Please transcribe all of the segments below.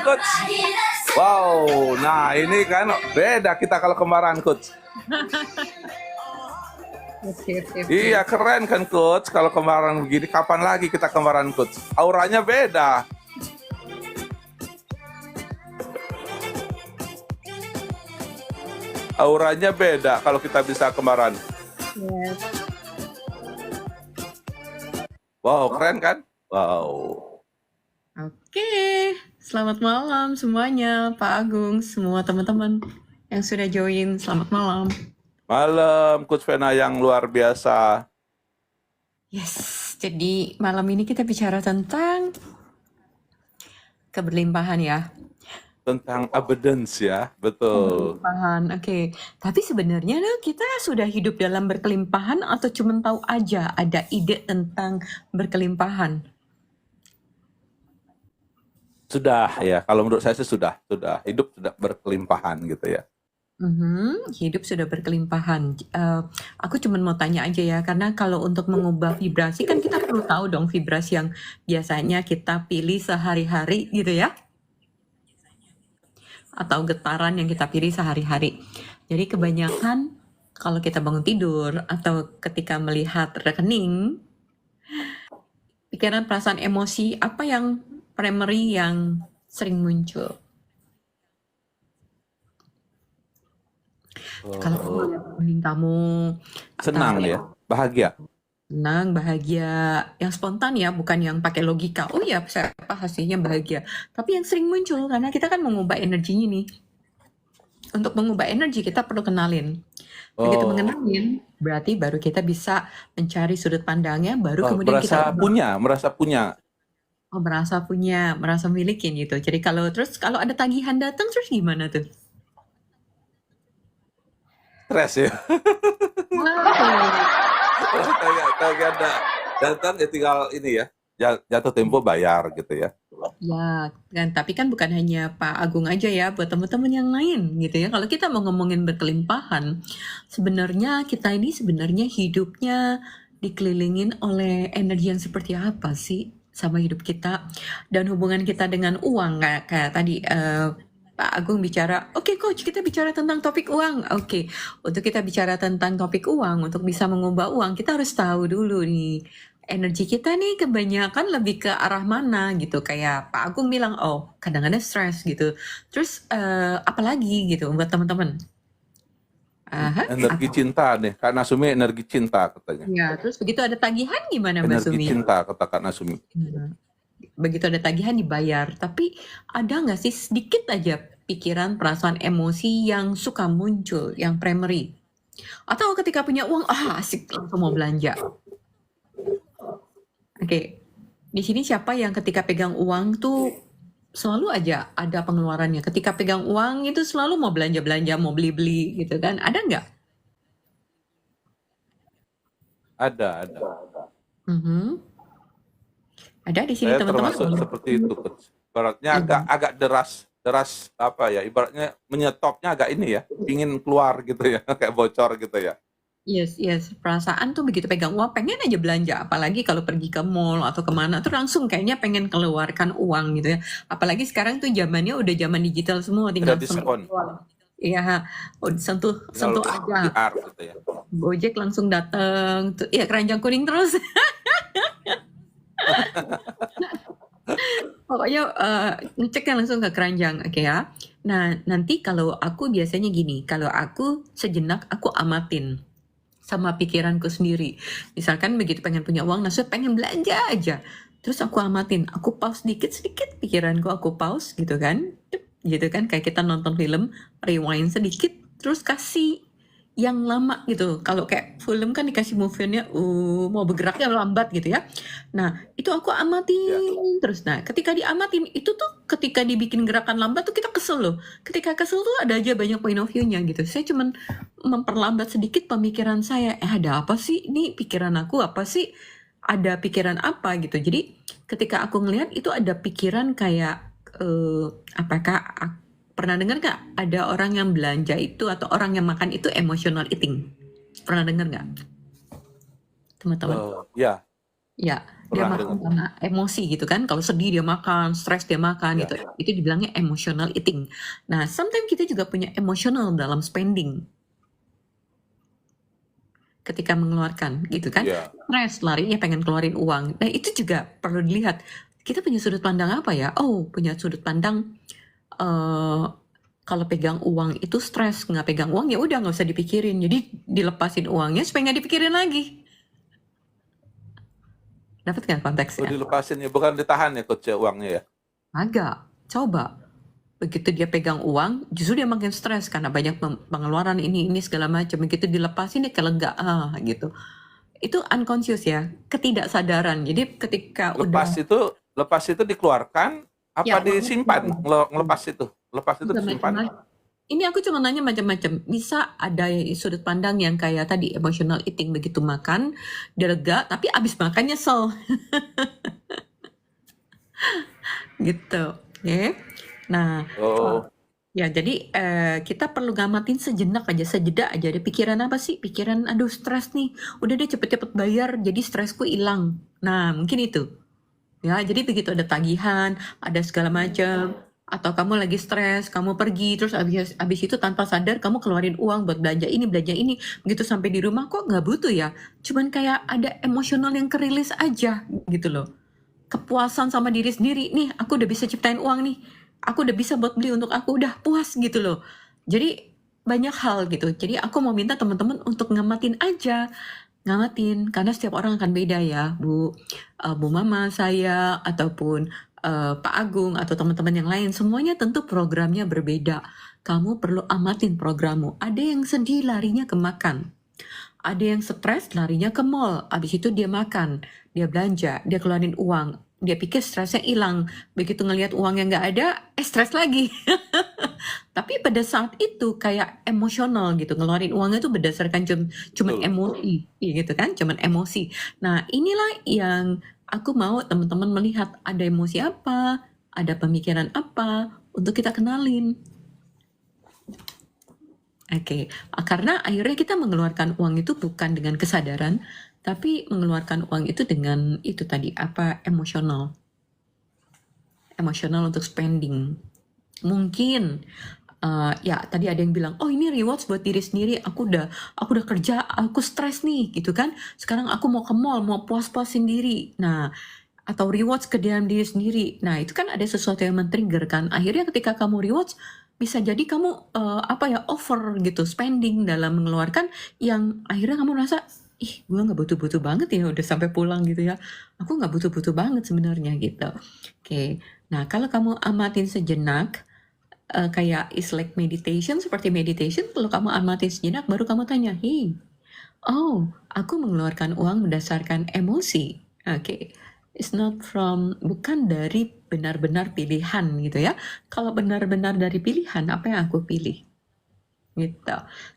Coach. Wow, nah ini kan beda kita kalau kemarahan, Coach. Iya, keren kan, Coach. Kalau kemarahan begini, kapan lagi kita kemarahan, Coach? Auranya beda. Auranya beda kalau kita bisa kemarahan. Yes. Wow, keren kan? Wow. Oke, selamat malam semuanya, Pak Agung, semua teman-teman yang sudah join, selamat malam. Malam, Coach Vena yang luar biasa. Yes, jadi malam ini kita bicara tentang keberlimpahan ya. Tentang abundance ya, betul. Berkelimpahan, oke. Tapi sebenarnya kita sudah hidup dalam berkelimpahan atau cuma tahu aja ada ide tentang berkelimpahan? Sudah ya, kalau menurut saya sih sudah hidup sudah berkelimpahan gitu ya. Hidup sudah berkelimpahan. Aku cuma mau tanya aja ya, karena kalau untuk mengubah vibrasi kan kita perlu tahu dong vibrasi yang biasanya kita pilih sehari-hari gitu ya. Atau getaran yang kita pilih sehari-hari. Jadi kebanyakan kalau kita bangun tidur atau ketika melihat rekening, pikiran, perasaan, emosi apa yang primary yang sering muncul? Kalau kamu lihat rekening kamu Senang ya, bahagia. senang, bahagia, yang spontan ya, bukan yang pakai logika. Oh ya, apa hasilnya bahagia. Tapi yang sering muncul karena kita kan mengubah energinya nih. Untuk mengubah energi kita perlu kenalin. Begitu mengenalin, berarti baru kita bisa mencari sudut pandangnya, baru kemudian kita merasa punya. Oh, merasa punya, merasa milikin gitu. Jadi kalau ada tagihan datang terus gimana tuh? Stres ya. Tagihan datang ya tinggal ini ya, jatuh tempo bayar gitu ya. Ya, kan, tapi kan bukan hanya Pak Agung aja ya, buat teman-teman yang lain gitu ya. Kalau kita mau ngomongin berkelimpahan, sebenarnya kita ini sebenarnya hidupnya dikelilingin oleh energi yang seperti apa sih sama hidup kita dan hubungan kita dengan uang kayak tadi Pak Agung bicara, oke coach kita bicara tentang topik uang. Oke, untuk kita bicara tentang topik uang, untuk bisa mengubah uang, kita harus tahu dulu nih energi kita nih kebanyakan lebih ke arah mana gitu. Kayak Pak Agung bilang, oh kadang-kadang stres gitu. Terus apalagi gitu buat teman-teman? Energi cinta nih, Kak Nasumi energi cinta katanya. Ya, terus begitu ada tagihan gimana Mbak Sumi? Energi cinta kata Kak Nasumi. Begitu ada tagihan dibayar, tapi ada nggak sih sedikit aja pikiran, perasaan, emosi yang suka muncul, yang primary? Atau ketika punya uang, asik langsung mau belanja. Oke, di sini siapa yang ketika pegang uang tuh selalu aja ada pengeluarannya. Ketika pegang uang itu selalu mau belanja-belanja, mau beli-beli gitu kan? Ada nggak? Ada. Ada di sini teman-teman. Termasuk seperti itu, ibaratnya agak deras apa ya? Ibaratnya menyetopnya agak ini ya, pingin keluar gitu ya, kayak bocor gitu ya. Yes. Perasaan tuh begitu pegang uang pengen aja belanja, apalagi kalau pergi ke mall atau kemana tuh langsung kayaknya pengen keluarkan uang gitu ya. Apalagi sekarang tuh zamannya udah zaman digital semua, tinggal diskon. Iya, sentuh aja. QR gitu ya. Gojek langsung datang, ya keranjang kuning terus. Pokoknya ngeceknya langsung ke keranjang, oke ya. Nah, nanti kalau aku biasanya gini, kalau aku sejenak aku amatin sama pikiranku sendiri. Misalkan begitu pengen punya uang, pengen belanja aja. Terus aku amatin, aku pause sedikit pikiranku, aku pause gitu kan. Kayak kita nonton film, rewind sedikit, terus kasih yang lama gitu. Kalau kayak film kan dikasih movie-nya mau bergeraknya lambat gitu ya. Nah, itu aku amatin terus. Nah, ketika diamatin itu tuh ketika dibikin gerakan lambat tuh kita kesel loh. Ketika kesel tuh ada aja banyak point of view-nya gitu. Saya cuman memperlambat sedikit pemikiran saya. Ada apa sih? Ini pikiran aku apa sih? Ada pikiran apa gitu. Jadi ketika aku ngelihat itu ada pikiran kayak apakah pernah dengar nggak ada orang yang belanja itu atau orang yang makan itu emotional eating? Pernah dengar nggak, teman-teman? Ya. Ya, Dia Pernah makan dengar. karena emosi gitu kan, kalau sedih dia makan, stres dia makan Ya. gitu, itu dibilangnya emotional eating. Nah, sometimes kita juga punya emotional dalam spending ketika mengeluarkan gitu kan. Iya. Stres, larinya pengen keluarin uang. Nah, itu juga perlu dilihat. Kita punya sudut pandang apa ya? Oh, punya sudut pandang kalau pegang uang itu stres, nggak pegang uang ya udah nggak usah dipikirin. Jadi dilepasin uangnya supaya nggak dipikirin lagi. Dapat nggak Oh, konteksnya? dilepasin ya, bukan ditahan ya coach ya uangnya ya? Agak. Coba. Begitu dia pegang uang, justru dia makin stres karena banyak pengeluaran ini segala macam. Begitu dilepasin dia kelega gitu. Itu unconscious ya, ketidaksadaran. Jadi ketika Lepas udah itu dikeluarkan apa ya disimpan? Ngelepas itu. Lepas itu juga disimpan. macam-macam. Ini aku cuma nanya macam-macam. Bisa ada sudut pandang yang kayak tadi emotional eating, begitu makan dia lega, tapi abis makan nyesel gitu. Oke. Nah, Oh, ya jadi kita perlu ngamatin sejenak aja, sejeda aja. Ada pikiran apa sih? Pikiran aduh stres nih. Udah deh cepet-cepet bayar jadi stresku hilang. Nah, mungkin itu. Ya, jadi begitu ada tagihan, ada segala macam, atau kamu lagi stres, kamu pergi, terus abis itu tanpa sadar kamu keluarin uang buat belanja ini, begitu sampai di rumah kok nggak butuh ya, cuman kayak ada emosional yang kerilis aja gitu loh, kepuasan sama diri sendiri, nih aku udah bisa ciptain uang nih, aku udah bisa buat beli untuk aku, udah puas gitu loh. Jadi banyak hal gitu, jadi aku mau minta teman-teman untuk ngamatin aja, ngamatin, karena setiap orang akan beda ya, Bu Mama saya, ataupun Pak Agung, atau teman-teman yang lain, semuanya tentu programnya berbeda. Kamu perlu amatin programmu. Ada yang sedih larinya ke makan. Ada yang stres larinya ke mall. Abis itu dia makan, dia belanja, dia keluarin uang. Dia pikir stresnya hilang. Begitu ngelihat uang yang nggak ada, stres lagi. Tapi pada saat itu kayak emosional gitu, ngeluarin uangnya itu berdasarkan cuman betul. emosi, gitu kan, cuman emosi. Nah, inilah yang aku mau teman-teman melihat ada emosi apa, ada pemikiran apa untuk kita kenalin. Oke, karena akhirnya kita mengeluarkan uang itu bukan dengan kesadaran, tapi mengeluarkan uang itu dengan itu tadi apa emosional, emosional untuk spending. Mungkin ya tadi ada yang bilang, oh ini rewards buat diri sendiri, aku udah kerja, aku stres nih gitu kan, sekarang aku mau ke mall, mau puas-puasin diri. Nah, atau rewards ke dalam diri sendiri. Nah, itu kan ada sesuatu yang men-trigger kan. Akhirnya ketika kamu rewards, bisa jadi kamu over gitu spending dalam mengeluarkan, yang akhirnya kamu rasa, ih gue nggak butuh-butuh banget ya udah sampai pulang gitu ya. Aku nggak butuh-butuh banget sebenarnya gitu. Oke. Nah, kalau kamu amatin sejenak, kayak is like meditation, seperti meditation, kalau kamu amatin sejenak baru kamu tanya, hey, oh aku mengeluarkan uang berdasarkan emosi. Oke. It's not bukan dari benar-benar pilihan gitu ya. Kalau benar-benar dari pilihan, apa yang aku pilih? Gitu.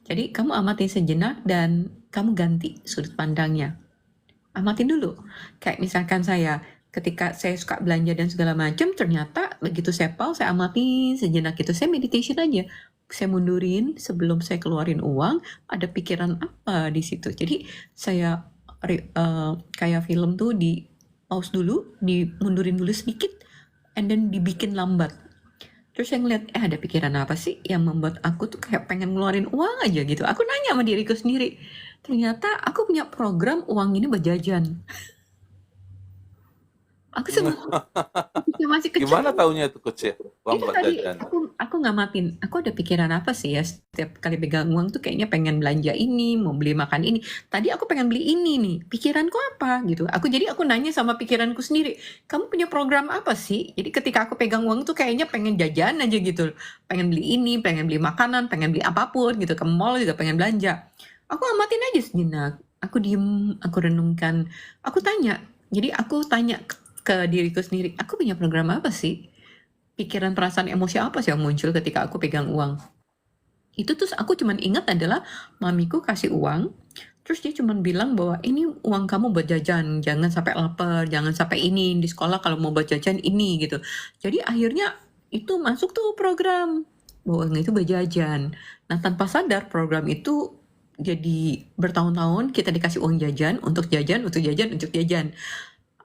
Jadi kamu amatin sejenak dan kamu ganti sudut pandangnya. Amatin dulu. Kayak misalkan saya, ketika saya suka belanja dan segala macam, ternyata begitu saya pause, saya amatin sejenak gitu, saya meditation aja. Saya mundurin sebelum saya keluarin uang, ada pikiran apa di situ. Jadi saya kayak film tuh di pause dulu, dimundurin dulu sedikit, and then dibikin lambat. Terus saya ngeliat, ada pikiran apa sih yang membuat aku tuh kayak pengen ngeluarin uang aja gitu. Aku nanya sama diriku sendiri, ternyata aku punya program uang ini buat jajan. Aku ketika masih kecil, Gimana taunya itu coach ya? Uang itu buat tadi jajan. aku ngamatin, aku ada pikiran apa sih ya setiap kali pegang uang tuh kayaknya pengen belanja ini, mau beli makan ini. Tadi aku pengen beli ini nih, pikiranku apa gitu. Jadi aku nanya sama pikiranku sendiri, kamu punya program apa sih? Jadi ketika aku pegang uang tuh kayaknya pengen jajan aja gitu. Pengen beli ini, pengen beli makanan, pengen beli apapun gitu. Ke mall juga pengen belanja. Aku amatin aja sejenak. Aku diem, aku renungkan, aku tanya. Jadi aku tanya ke diriku sendiri, aku punya program apa sih? Pikiran, perasaan, emosi apa sih yang muncul ketika aku pegang uang? Itu terus aku cuman ingat adalah mamiku kasih uang, terus dia cuman bilang bahwa ini uang kamu buat jajan, jangan sampai lapar, jangan sampai ini, di sekolah kalau mau buat jajan ini gitu. Jadi akhirnya itu masuk tuh program, bahwa uang itu buat jajan. Nah, tanpa sadar program itu jadi bertahun-tahun kita dikasih uang jajan, untuk jajan, untuk jajan, untuk jajan.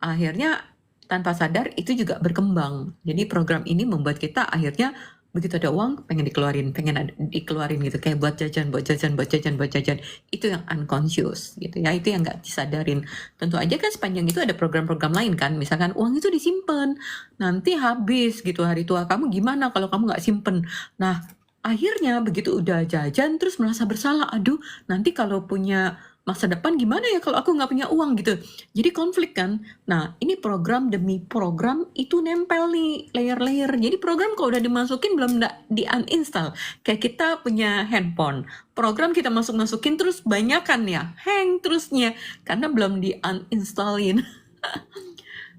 akhirnya tanpa sadar itu juga berkembang. Jadi program ini membuat kita akhirnya begitu ada uang pengen dikeluarin gitu, kayak buat jajan, buat jajan, buat jajan, buat jajan. Itu yang unconscious gitu ya, itu yang nggak disadarin. Tentu aja kan sepanjang itu ada program-program lain kan, misalkan uang itu disimpan, nanti habis gitu hari tua kamu, gimana kalau kamu nggak simpen. Nah akhirnya begitu udah jajan terus merasa bersalah, aduh nanti kalau punya masa depan gimana ya kalau aku nggak punya uang gitu. Jadi konflik kan. Nah ini program demi program itu nempel nih layer-layer. Jadi program kalau udah dimasukin belum di uninstall. Kayak kita punya handphone, program kita masukin terus banyakan ya, hang terusnya karena belum di uninstallin.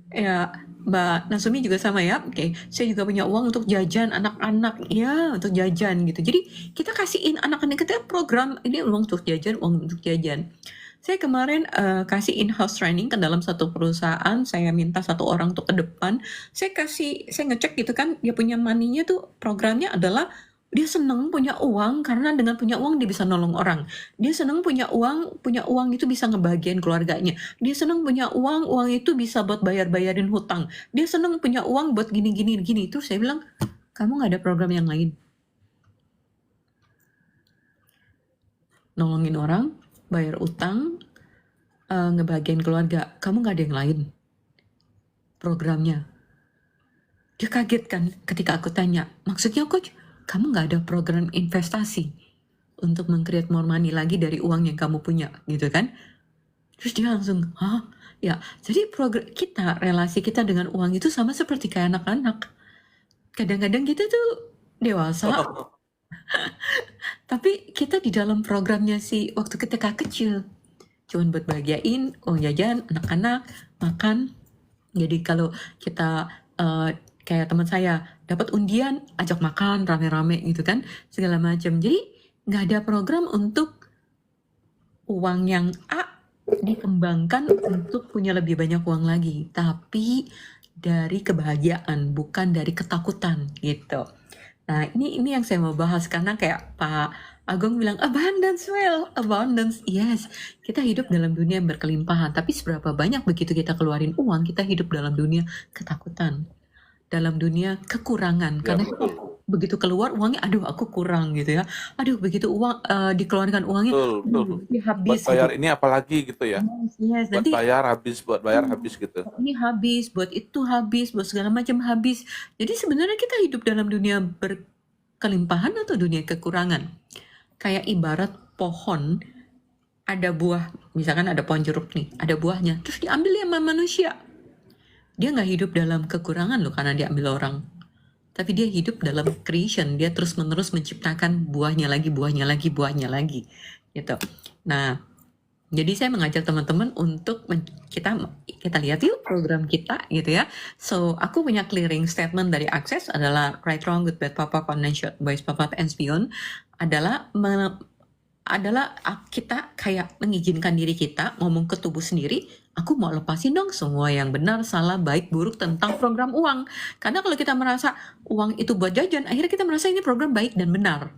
Ya, Mbak Nasumi juga sama ya. Oke, saya juga punya uang untuk jajan anak-anak. Ya, untuk jajan gitu. Jadi kita kasihin anak-anak kita program ini uang untuk jajan, uang untuk jajan. Saya kemarin kasih in-house training ke dalam satu perusahaan. Saya minta satu orang untuk ke depan. Saya ngecek gitu kan, dia punya money-nya tuh programnya adalah dia seneng punya uang karena dengan punya uang dia bisa nolong orang. Dia seneng punya uang itu bisa ngebahagiain keluarganya. Dia seneng punya uang itu bisa buat bayar-bayarin hutang. Dia seneng punya uang buat gini. Terus saya bilang, kamu nggak ada program yang lain? Nolongin orang, bayar utang, ngebahagiain keluarga. Kamu nggak ada yang lain programnya? Dia kaget kan ketika aku tanya, maksudnya coach, kamu nggak ada program investasi untuk meng-create more money lagi dari uang yang kamu punya gitu kan? Terus dia langsung, hah? Ya, jadi relasi kita dengan uang itu sama seperti kayak anak-anak. Kadang-kadang kita tuh dewasa, tapi kita di dalam programnya sih waktu ketika kecil. Cuman buat bahagiain, uang jajan, anak-anak, makan. Jadi kalau kita kayak teman saya dapat undian, ajak makan rame-rame gitu kan, segala macam. Jadi nggak ada program untuk uang yang dikembangkan untuk punya lebih banyak uang lagi, tapi dari kebahagiaan, bukan dari ketakutan gitu. Nah ini yang saya mau bahas karena kayak Pak Agung bilang abundance, abundance, yes, kita hidup dalam dunia yang berkelimpahan, tapi seberapa banyak begitu kita keluarin uang, kita hidup dalam dunia ketakutan, dalam dunia kekurangan, karena begitu keluar uangnya, aduh aku kurang gitu ya, aduh begitu uang dikeluarkan uangnya, Betul. habis Buat bayar gitu. ini apalagi gitu ya. Yes, Buat nanti bayar habis gitu. ini habis, buat itu habis, buat segala macam habis. Jadi sebenarnya kita hidup dalam dunia berkelimpahan atau dunia kekurangan. Kayak ibarat pohon, ada buah, misalkan ada pohon jeruk nih, ada buahnya, terus diambil sama manusia. Dia nggak hidup dalam kekurangan loh karena diambil orang. Tapi dia hidup dalam creation, dia terus-menerus menciptakan buahnya lagi gitu. Nah, jadi saya mengajak teman-teman untuk kita lihat yuk program kita gitu ya. So, aku punya clearing statement dari Access adalah right, wrong, good, bad, papa, financial, boys, papa, and beyond adalah kita kayak mengizinkan diri kita ngomong ke tubuh sendiri, aku mau lepasin dong semua yang benar, salah, baik, buruk tentang program uang. Karena kalau kita merasa uang itu buat jajan, akhirnya kita merasa ini program baik dan benar.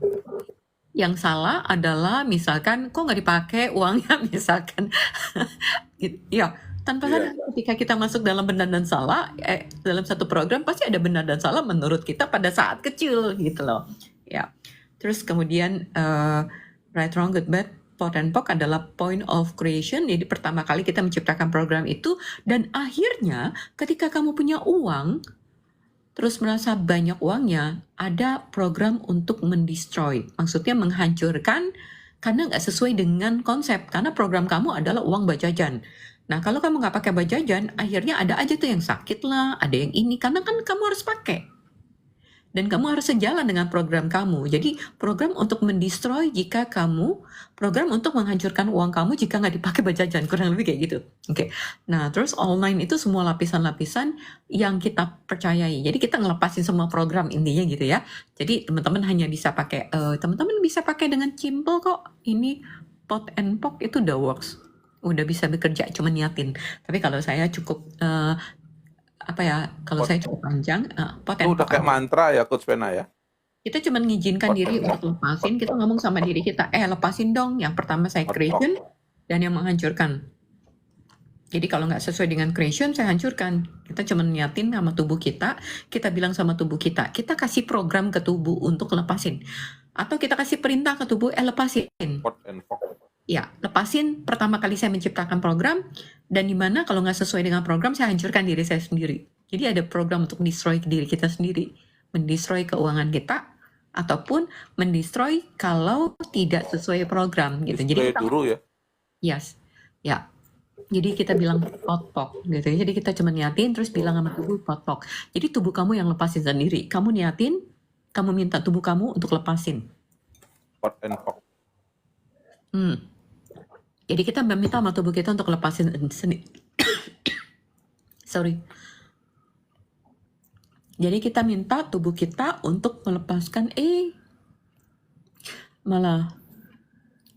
Yang salah adalah misalkan kok nggak dipakai uangnya misalkan. Ya, tanpa sadar ketika kita masuk dalam benar dan salah, dalam satu program pasti ada benar dan salah menurut kita pada saat kecil gitu loh. Ya. Terus kemudian right, wrong, good, bad, POC and POC adalah point of creation. Jadi pertama kali kita menciptakan program itu, dan akhirnya ketika kamu punya uang terus merasa banyak uangnya, ada program untuk mendestroy, maksudnya menghancurkan karena nggak sesuai dengan konsep, karena program kamu adalah uang buat jajan. Nah kalau kamu nggak pakai buat jajan, akhirnya ada aja tuh yang sakit lah, ada yang ini, karena kan kamu harus pakai. Dan kamu harus sejalan dengan program kamu. Jadi program untuk mendestroy jika kamu, program untuk menghancurkan uang kamu jika nggak dipakai buat jajan, kurang lebih kayak gitu. Oke. Nah terus online itu semua lapisan-lapisan yang kita percayai. Jadi kita ngelepasin semua program intinya gitu ya. Jadi teman-teman hanya bisa pakai, teman-teman bisa pakai dengan simple kok. Ini POC and POC itu udah works, udah bisa bekerja, cuma niatin. Tapi kalau saya cukup kalau saya cukup panjang, Itu udah kayak mantra ya Coach Pena ya. Kita cuma mengizinkan diri untuk lepasin, kita ngomong sama diri kita, lepasin dong. Yang pertama saya creation dan yang menghancurkan. Jadi kalau nggak sesuai dengan creation, saya hancurkan. Kita cuma niatin sama tubuh kita bilang sama tubuh kita kasih program ke tubuh untuk lepasin. Atau kita kasih perintah ke tubuh, lepasin. Pot and Pock. Ya, lepasin. Pertama kali saya menciptakan program, dan dimana kalau nggak sesuai dengan program, saya hancurkan diri saya sendiri. Jadi ada program untuk destroy diri kita sendiri. Mendestroy keuangan kita, ataupun mendestroy kalau tidak sesuai program gitu. Jadi Display dulu ya. yes, ya. Jadi kita bilang pot gitu ya. Jadi kita cuma niatin terus bilang sama tubuh pot. Jadi tubuh kamu yang lepasin sendiri. Kamu niatin, kamu minta tubuh kamu untuk lepasin. Pot and Pock. Jadi kita meminta sama tubuh kita untuk lepasin sendiri. Sorry. Jadi kita minta tubuh kita untuk melepaskan, malah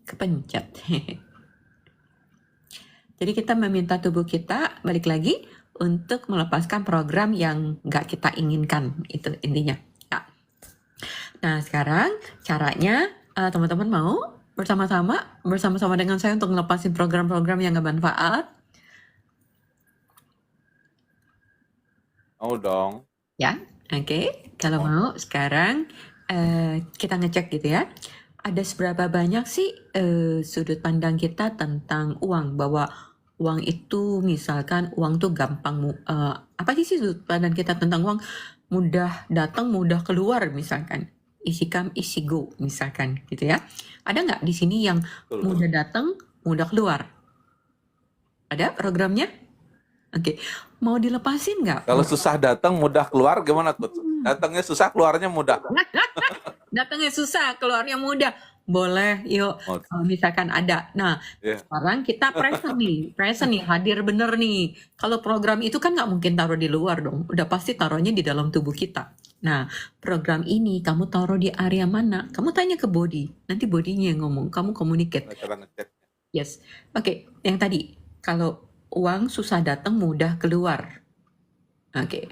kepencet. Jadi kita meminta tubuh kita, balik lagi, untuk melepaskan program yang nggak kita inginkan. Itu intinya. Ya. Nah sekarang caranya, teman-teman mau bersama-sama dengan saya untuk ngelepasin program-program yang nggak manfaat? Mau dong. Ya, oke. Kalau mau, sekarang kita ngecek gitu ya. Ada seberapa banyak sih sudut pandang kita tentang uang, bahwa uang itu misalkan uang tuh gampang, apa sih sudut pandang kita tentang uang? Mudah datang, mudah keluar misalkan. Easy come, easy go misalkan gitu ya. Ada nggak di sini yang mudah datang, mudah keluar? Ada programnya? Oke, mau dilepasin nggak? Kalau susah datang, mudah keluar gimana Coach? Datangnya susah, keluarnya mudah. Datangnya susah, keluarnya mudah. Boleh, yuk. Misalkan ada. Nah, sekarang kita present nih, hadir bener nih. Kalau program itu kan nggak mungkin taruh di luar dong. Udah pasti taruhnya di dalam tubuh kita. Nah, program ini kamu taruh di area mana? Kamu tanya ke body. Nanti bodinya yang ngomong. Kamu communicate. Yes. Oke, yang tadi. Kalau uang susah datang, mudah keluar. Oke.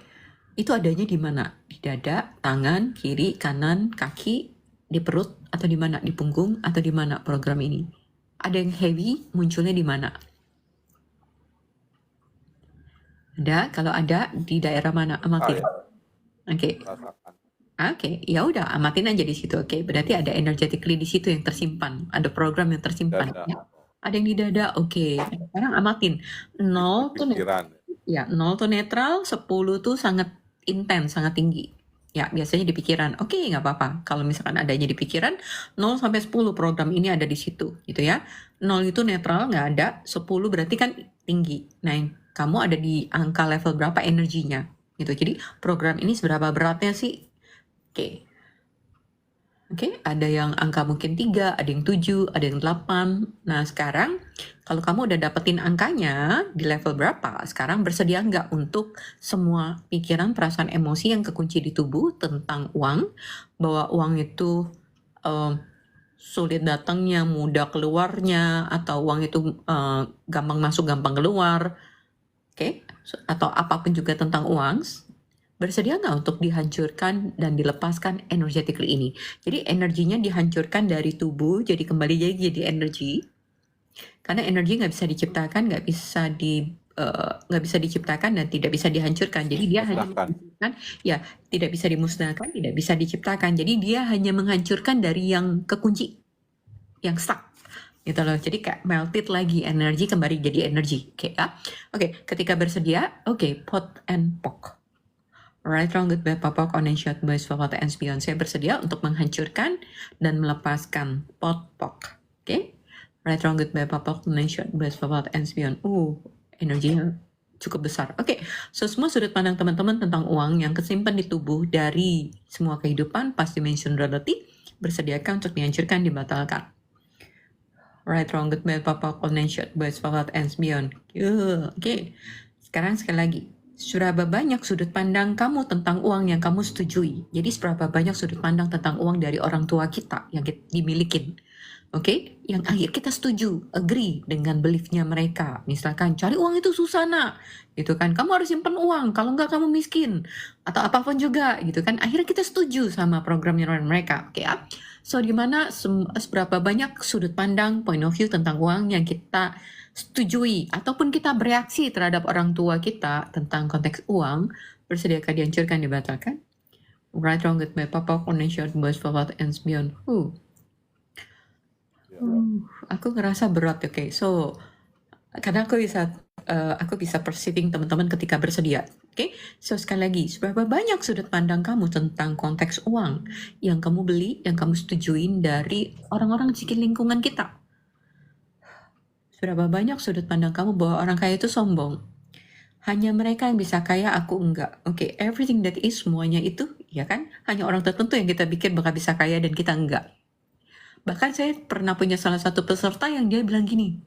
Itu adanya di mana? Di dada, tangan, kiri, kanan, kaki, di perut, atau di mana? Di punggung, atau di mana program ini? Ada yang heavy, munculnya di mana? Ada, kalau ada, di daerah mana? Amatin. Oke. Oke, ya udah amatin aja di situ. Oke, berarti ada energetically di situ yang tersimpan. Ada program yang tersimpan. Ya. Ada yang di dada. Oke. Sekarang amatin. 0 tuh netral. Ya, 0 tuh netral, 10 tuh sangat intens, sangat tinggi. Ya, biasanya di pikiran. Oke, nggak apa-apa. Kalau misalkan adanya di pikiran, 0 sampai 10 program ini ada di situ, gitu ya. 0 itu netral, nggak ada. 10 berarti kan tinggi. Nah, kamu ada di angka level berapa energinya, gitu. Jadi, program ini seberapa beratnya sih? Oke. Oke, ada yang angka mungkin 3, ada yang 7, ada yang 8. Nah, sekarang kalau kamu udah dapetin angkanya di level berapa, sekarang bersedia nggak untuk semua pikiran, perasaan, emosi yang kekunci di tubuh tentang uang, bahwa uang itu sulit datangnya, mudah keluarnya, atau uang itu gampang masuk, gampang keluar, oke? Atau apapun juga tentang uang, bersedia nggak untuk dihancurkan dan dilepaskan energetically ini? Jadi energinya dihancurkan dari tubuh, jadi kembali jadi energi. Karena energi nggak bisa diciptakan, nggak bisa diciptakan dan tidak bisa dihancurkan. Jadi dia hanya menghancurkan, ya tidak bisa dimusnahkan, tidak bisa diciptakan. Jadi dia hanya menghancurkan dari yang kekunci, yang stuck. Gitu loh. Jadi kayak melted lagi, energi kembali jadi energi. Oke, ya. Oke, ketika bersedia, oke, pot and pock. Right, wrong, good, bad, pop, on and shot, boys, forward, and beyond. Saya bersedia untuk menghancurkan dan melepaskan pot. Oke? Right, wrong, good, bad, pop, on and shot, boys, forward, and beyond. Energinya cukup besar. Oke, so semua sudut pandang teman-teman tentang uang yang kesimpan di tubuh dari semua kehidupan, past dimension reality, bersediakan untuk dihancurkan, dibatalkan. Right, wrong, good, bad, pop, on and shot, boys, forward, and beyond. Oke. Sekarang sekali lagi. Seberapa banyak sudut pandang kamu tentang uang yang kamu setujui? Jadi seberapa banyak sudut pandang tentang uang dari orang tua kita yang kita dimilikin? Oke? Yang akhir kita setuju, agree dengan beliefnya mereka. Misalkan, cari uang itu susah nak. Gitu kan, kamu harus simpan uang, kalau enggak kamu miskin. Atau apapun juga, gitu kan. Akhirnya kita setuju sama programnya mereka. Oke ya? So, gimana seberapa banyak sudut pandang, point of view tentang uang yang kita setujui ataupun kita bereaksi terhadap orang tua kita tentang konteks uang, bersediakah dihancurkan, dibatalkan? Right, wrong, good, bad, papa, short, boys, forward, ends, beyond. Aku ngerasa berat, oke. So, karena aku bisa perceiving teman-teman ketika bersedia. Oke, so sekali lagi, seberapa banyak sudut pandang kamu tentang konteks uang yang kamu beli, yang kamu setujuin dari orang-orang di lingkungan kita? Seberapa banyak sudut pandang kamu bahwa orang kaya itu sombong? Hanya mereka yang bisa kaya, aku enggak. Oke, everything that is, semuanya itu, ya kan? Hanya orang tertentu yang kita pikir bakal bisa kaya dan kita enggak. Bahkan saya pernah punya salah satu peserta yang dia bilang gini,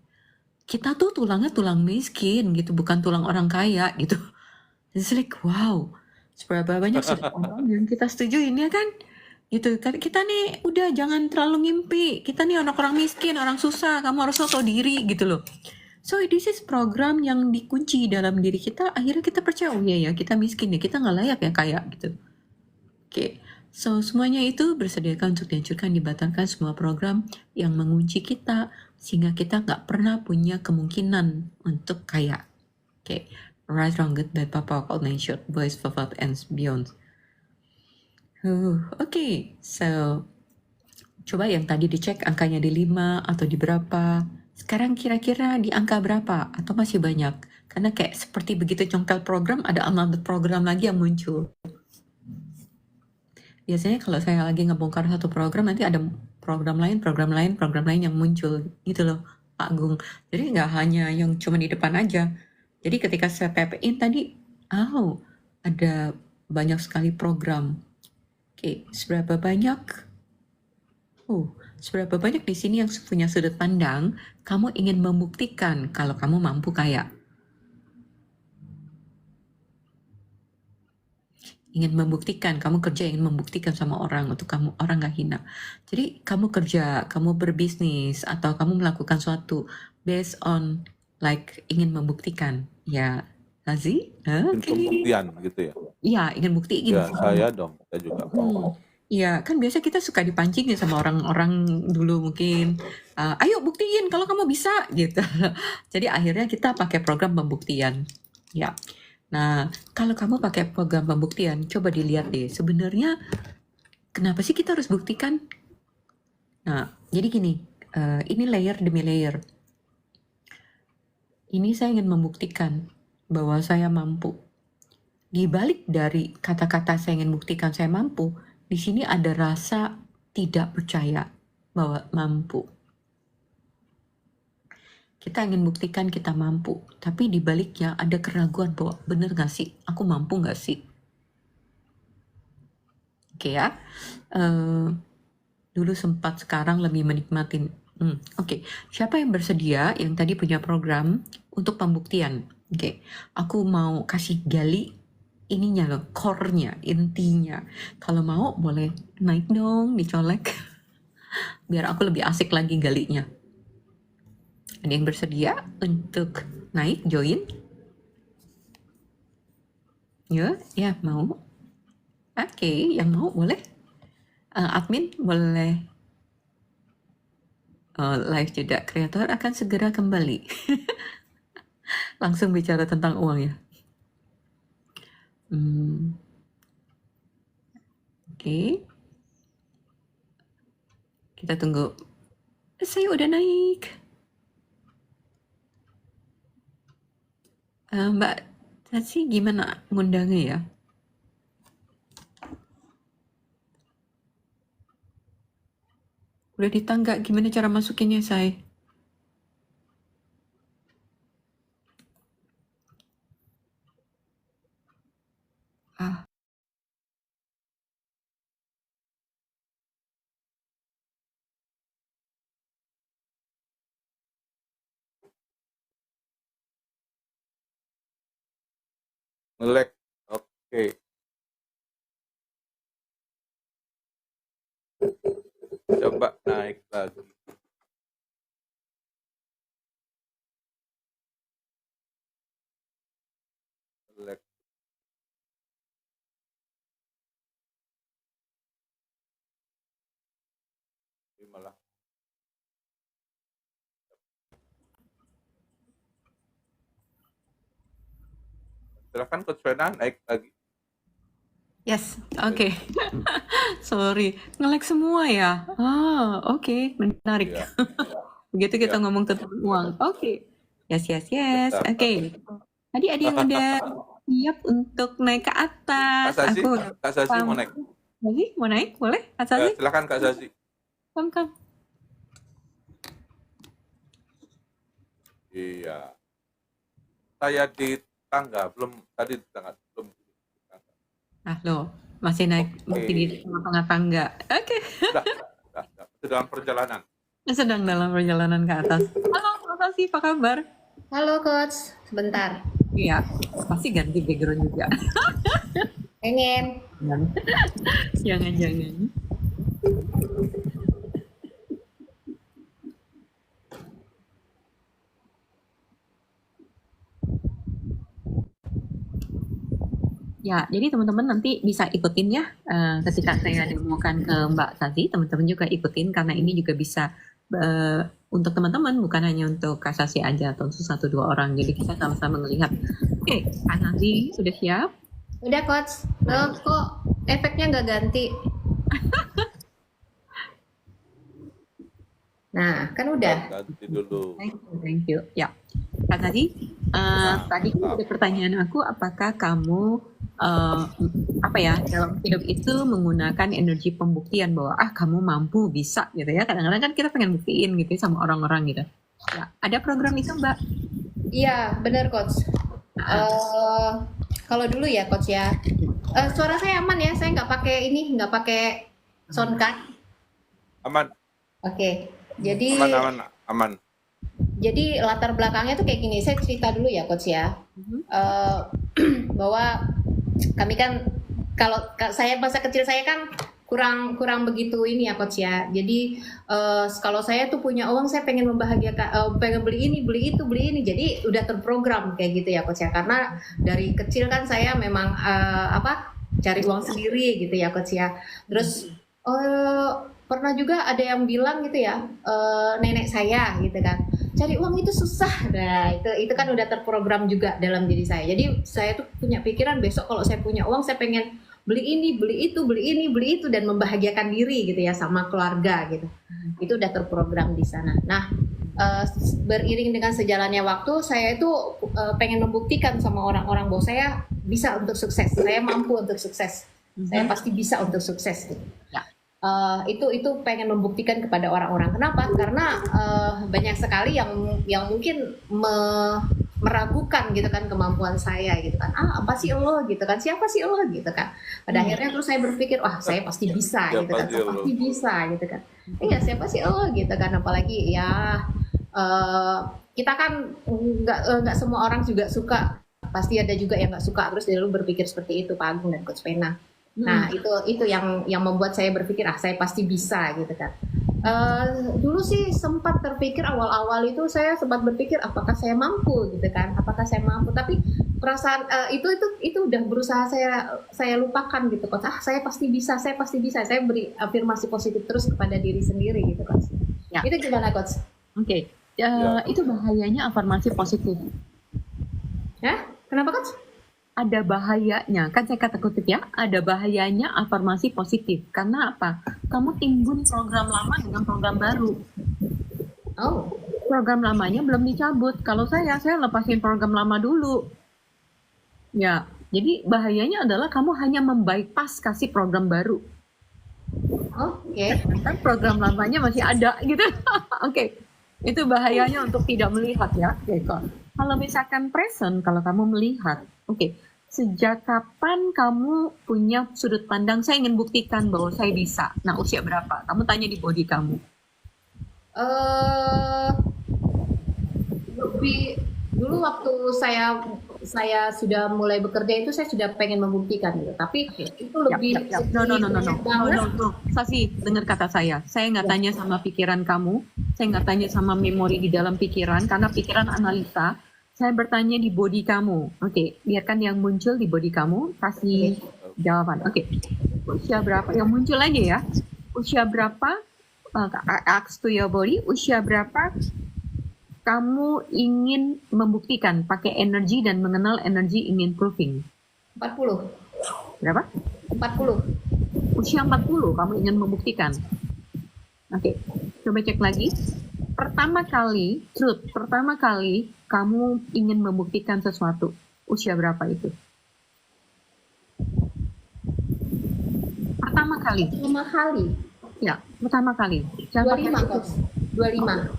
kita tuh tulangnya tulang miskin gitu, bukan tulang orang kaya gitu. It's like, wow, seberapa banyak sudut pandang yang kita setujuin, ya kan? Gitu kan, kita nih udah jangan terlalu ngimpi, kita nih anak orang miskin, orang susah, kamu harus tahu diri gitu loh. So this is program yang dikunci dalam diri kita, akhirnya kita percaya, oh iya ya, kita miskin ya, kita nggak layak ya kaya gitu. Oke, so semuanya itu bersediakan untuk dihancurkan, dibatalkan semua program yang mengunci kita, sehingga kita nggak pernah punya kemungkinan untuk kaya. Oke, right, wrong, good, bad, papa, old, man, short, boys, forward, ends, beyond. Oke, so coba yang tadi dicek angkanya di 5 atau di berapa. Sekarang kira-kira di angka berapa atau masih banyak? Karena kayak seperti begitu congkel program, ada another program lagi yang muncul. Biasanya kalau saya lagi ngebongkar satu program, nanti ada program lain, program lain, program lain yang muncul gitu loh, Pak Agung. Jadi nggak hanya yang cuma di depan aja. Jadi ketika saya tap in tadi, ada banyak sekali program. Oke, seberapa banyak? Seberapa banyak di sini yang punya sudut pandang, kamu ingin membuktikan kalau kamu mampu kaya. Ingin membuktikan, kamu kerja ingin membuktikan sama orang untuk kamu orang gak hina. Jadi kamu kerja, kamu berbisnis atau kamu melakukan suatu based on like ingin membuktikan, ya, Lazi? Oke. Pembuktian gitu ya. Iya, ingin buktiin. Ya, saya dong, saya juga mau. Iya, kan biasa kita suka dipancing ya sama orang-orang dulu mungkin, ayo buktiin kalau kamu bisa gitu. Jadi akhirnya kita pakai program pembuktian. Ya. Nah, kalau kamu pakai program pembuktian, coba dilihat deh, sebenarnya kenapa sih kita harus buktikan? Nah, jadi gini, ini layer demi layer. Ini saya ingin membuktikan bahwa saya mampu. Di balik dari kata-kata saya ingin buktikan saya mampu, di sini ada rasa tidak percaya bahwa mampu. Kita ingin buktikan kita mampu, tapi di baliknya ada keraguan bahwa bener gak sih, aku mampu gak sih? Oke ya, dulu sempat, sekarang lebih menikmatin. Oke, siapa yang bersedia yang tadi punya program untuk pembuktian? Oke, aku mau kasih gali ininya loh, core-nya, intinya. Kalau mau boleh naik dong, dicolek. Biar aku lebih asik lagi galinya. Ada yang bersedia untuk naik, join? Ya mau. Oke, yang mau boleh. Admin boleh live jeda. Kreator akan segera kembali. Langsung bicara tentang uang ya. Oke. Kita tunggu. Saya udah naik. Mbak Tati gimana ngundangnya ya? Udah di tangga, gimana cara masukinnya, saya? Ngelek. Oke. Coba naik lagi. Ngelek. Ini malah. Silakan Coach Vena naik lagi. Yes, oke. Sorry, nge-lag semua ya. Oke, menarik. Iya. Begitu kita Iya. ngomong tentang uang. Oke. Yes. Bentar. Oke. Tadi ada yang udah siap untuk naik ke atas. Kak Sasi mau naik. Sasi mau naik? Boleh? Kak Sasi? Silakan Kak Sasi. Come. Iya. Saya di tangga, belum tadi di tangga, belum di tangga. Loh, masih naik di tengah tangga. Oke. Sudah. Dalam perjalanan. Sedang dalam perjalanan ke atas. Halo, Kak Sasi, apa kabar? Halo Coach, sebentar. Iya, pasti ganti background juga. Pengen. Jangan. Ya, jadi teman-teman nanti bisa ikutin ya ketika saya demokan ke Mbak Sasi, teman-teman juga ikutin karena ini juga bisa untuk teman-teman, bukan hanya untuk Kak Sasi aja atau untuk 1-2 orang. Jadi kita sama-sama melihat. Oke, Kak Sasi sudah siap? Udah Coach. Loh, kok efeknya nggak ganti? Nah, kan udah. Ganti dulu. Thank you. Ya, Kak Sasi, tadi ada pertanyaan aku, apakah kamu dalam hidup itu menggunakan energi pembuktian bahwa kamu mampu, bisa gitu ya. Kadang-kadang kan kita pengen buktiin gitu ya sama orang-orang gitu. Ya, ada program itu Mbak? Iya, benar Coach. Kalau dulu ya Coach ya. Suara saya aman ya, saya nggak pakai sound card. Aman. Oke. Jadi Aman. Jadi latar belakangnya tuh kayak gini. Saya cerita dulu ya Coach ya. Bahwa kami kan, kalau saya masa kecil saya kan kurang begitu ini ya Coach ya. Jadi kalau saya tuh punya uang, saya pengen membahagiakan, pengen beli ini. Jadi udah terprogram kayak gitu ya Coach ya. Karena dari kecil kan saya memang cari uang sendiri gitu ya Coach ya. Terus pernah juga ada yang bilang gitu ya, nenek saya gitu kan, cari uang itu susah. Nah itu kan udah terprogram juga dalam diri saya. Jadi saya tuh punya pikiran, besok kalau saya punya uang saya pengen beli ini, beli itu dan membahagiakan diri gitu ya sama keluarga gitu. Itu udah terprogram di sana. Nah beriring dengan sejalannya waktu, saya itu pengen membuktikan sama orang-orang bahwa saya bisa untuk sukses, saya mampu untuk sukses, saya pasti bisa untuk sukses gitu. Itu pengen membuktikan kepada orang-orang. Kenapa? Karena banyak sekali yang mungkin meragukan gitu kan kemampuan saya gitu kan. Apa sih lo gitu kan? Siapa sih lo gitu kan? Pada akhirnya terus saya berpikir, saya pasti bisa gitu kan. Saya pasti bisa gitu kan. Iya, siapa sih lo gitu kan? Apalagi ya kita kan nggak semua orang juga suka. Pasti ada juga yang nggak suka. Terus dia lalu berpikir seperti itu, Pak Agung dan Coach Vena. Nah itu yang membuat saya berpikir saya pasti bisa gitu kan. Dulu sih sempat terpikir, awal-awal itu saya sempat berpikir apakah saya mampu gitu kan, tapi perasaan itu udah berusaha saya lupakan gitu Coach. Saya pasti bisa, saya beri afirmasi positif terus kepada diri sendiri gitu Coach. Itu gimana Coach? Oke. Itu bahayanya afirmasi positif. Ya, kenapa Coach? Ada bahayanya, kan saya kata kutip ya, ada bahayanya afirmasi positif. Karena apa? Kamu timbun program lama dengan program baru. Program lamanya belum dicabut. Kalau saya lepasin program lama dulu. Ya, jadi bahayanya adalah kamu hanya membypass kasih program baru. Oke. Kan program lamanya masih ada gitu. Oke. Itu bahayanya untuk tidak melihat ya. Kalau misalkan present, kalau kamu melihat, sejak kapan kamu punya sudut pandang saya ingin buktikan bahwa saya bisa? Nah, usia berapa? Kamu tanya di body kamu. Lebih dulu waktu saya sudah mulai bekerja itu saya sudah pengen membuktikan gitu. Tapi itu lebih No. Sasi, dengar kata saya. Saya nggak tanya sama pikiran kamu. Saya nggak tanya sama memori di dalam pikiran karena pikiran analisa. Saya bertanya di body kamu. Biarkan yang muncul di body kamu kasih jawaban. Usia berapa? Yang muncul aja ya. Usia berapa? Ask to your body. Usia berapa? kamu ingin membuktikan pakai energi dan mengenal energi ingin proving? 40. Berapa? 40. Usia 40 kamu ingin membuktikan. Oke, coba cek lagi. Pertama kali kamu ingin membuktikan sesuatu. Usia berapa itu? Pertama kali. Pertama kali. Ya, pertama kali. 25, Coach. 25.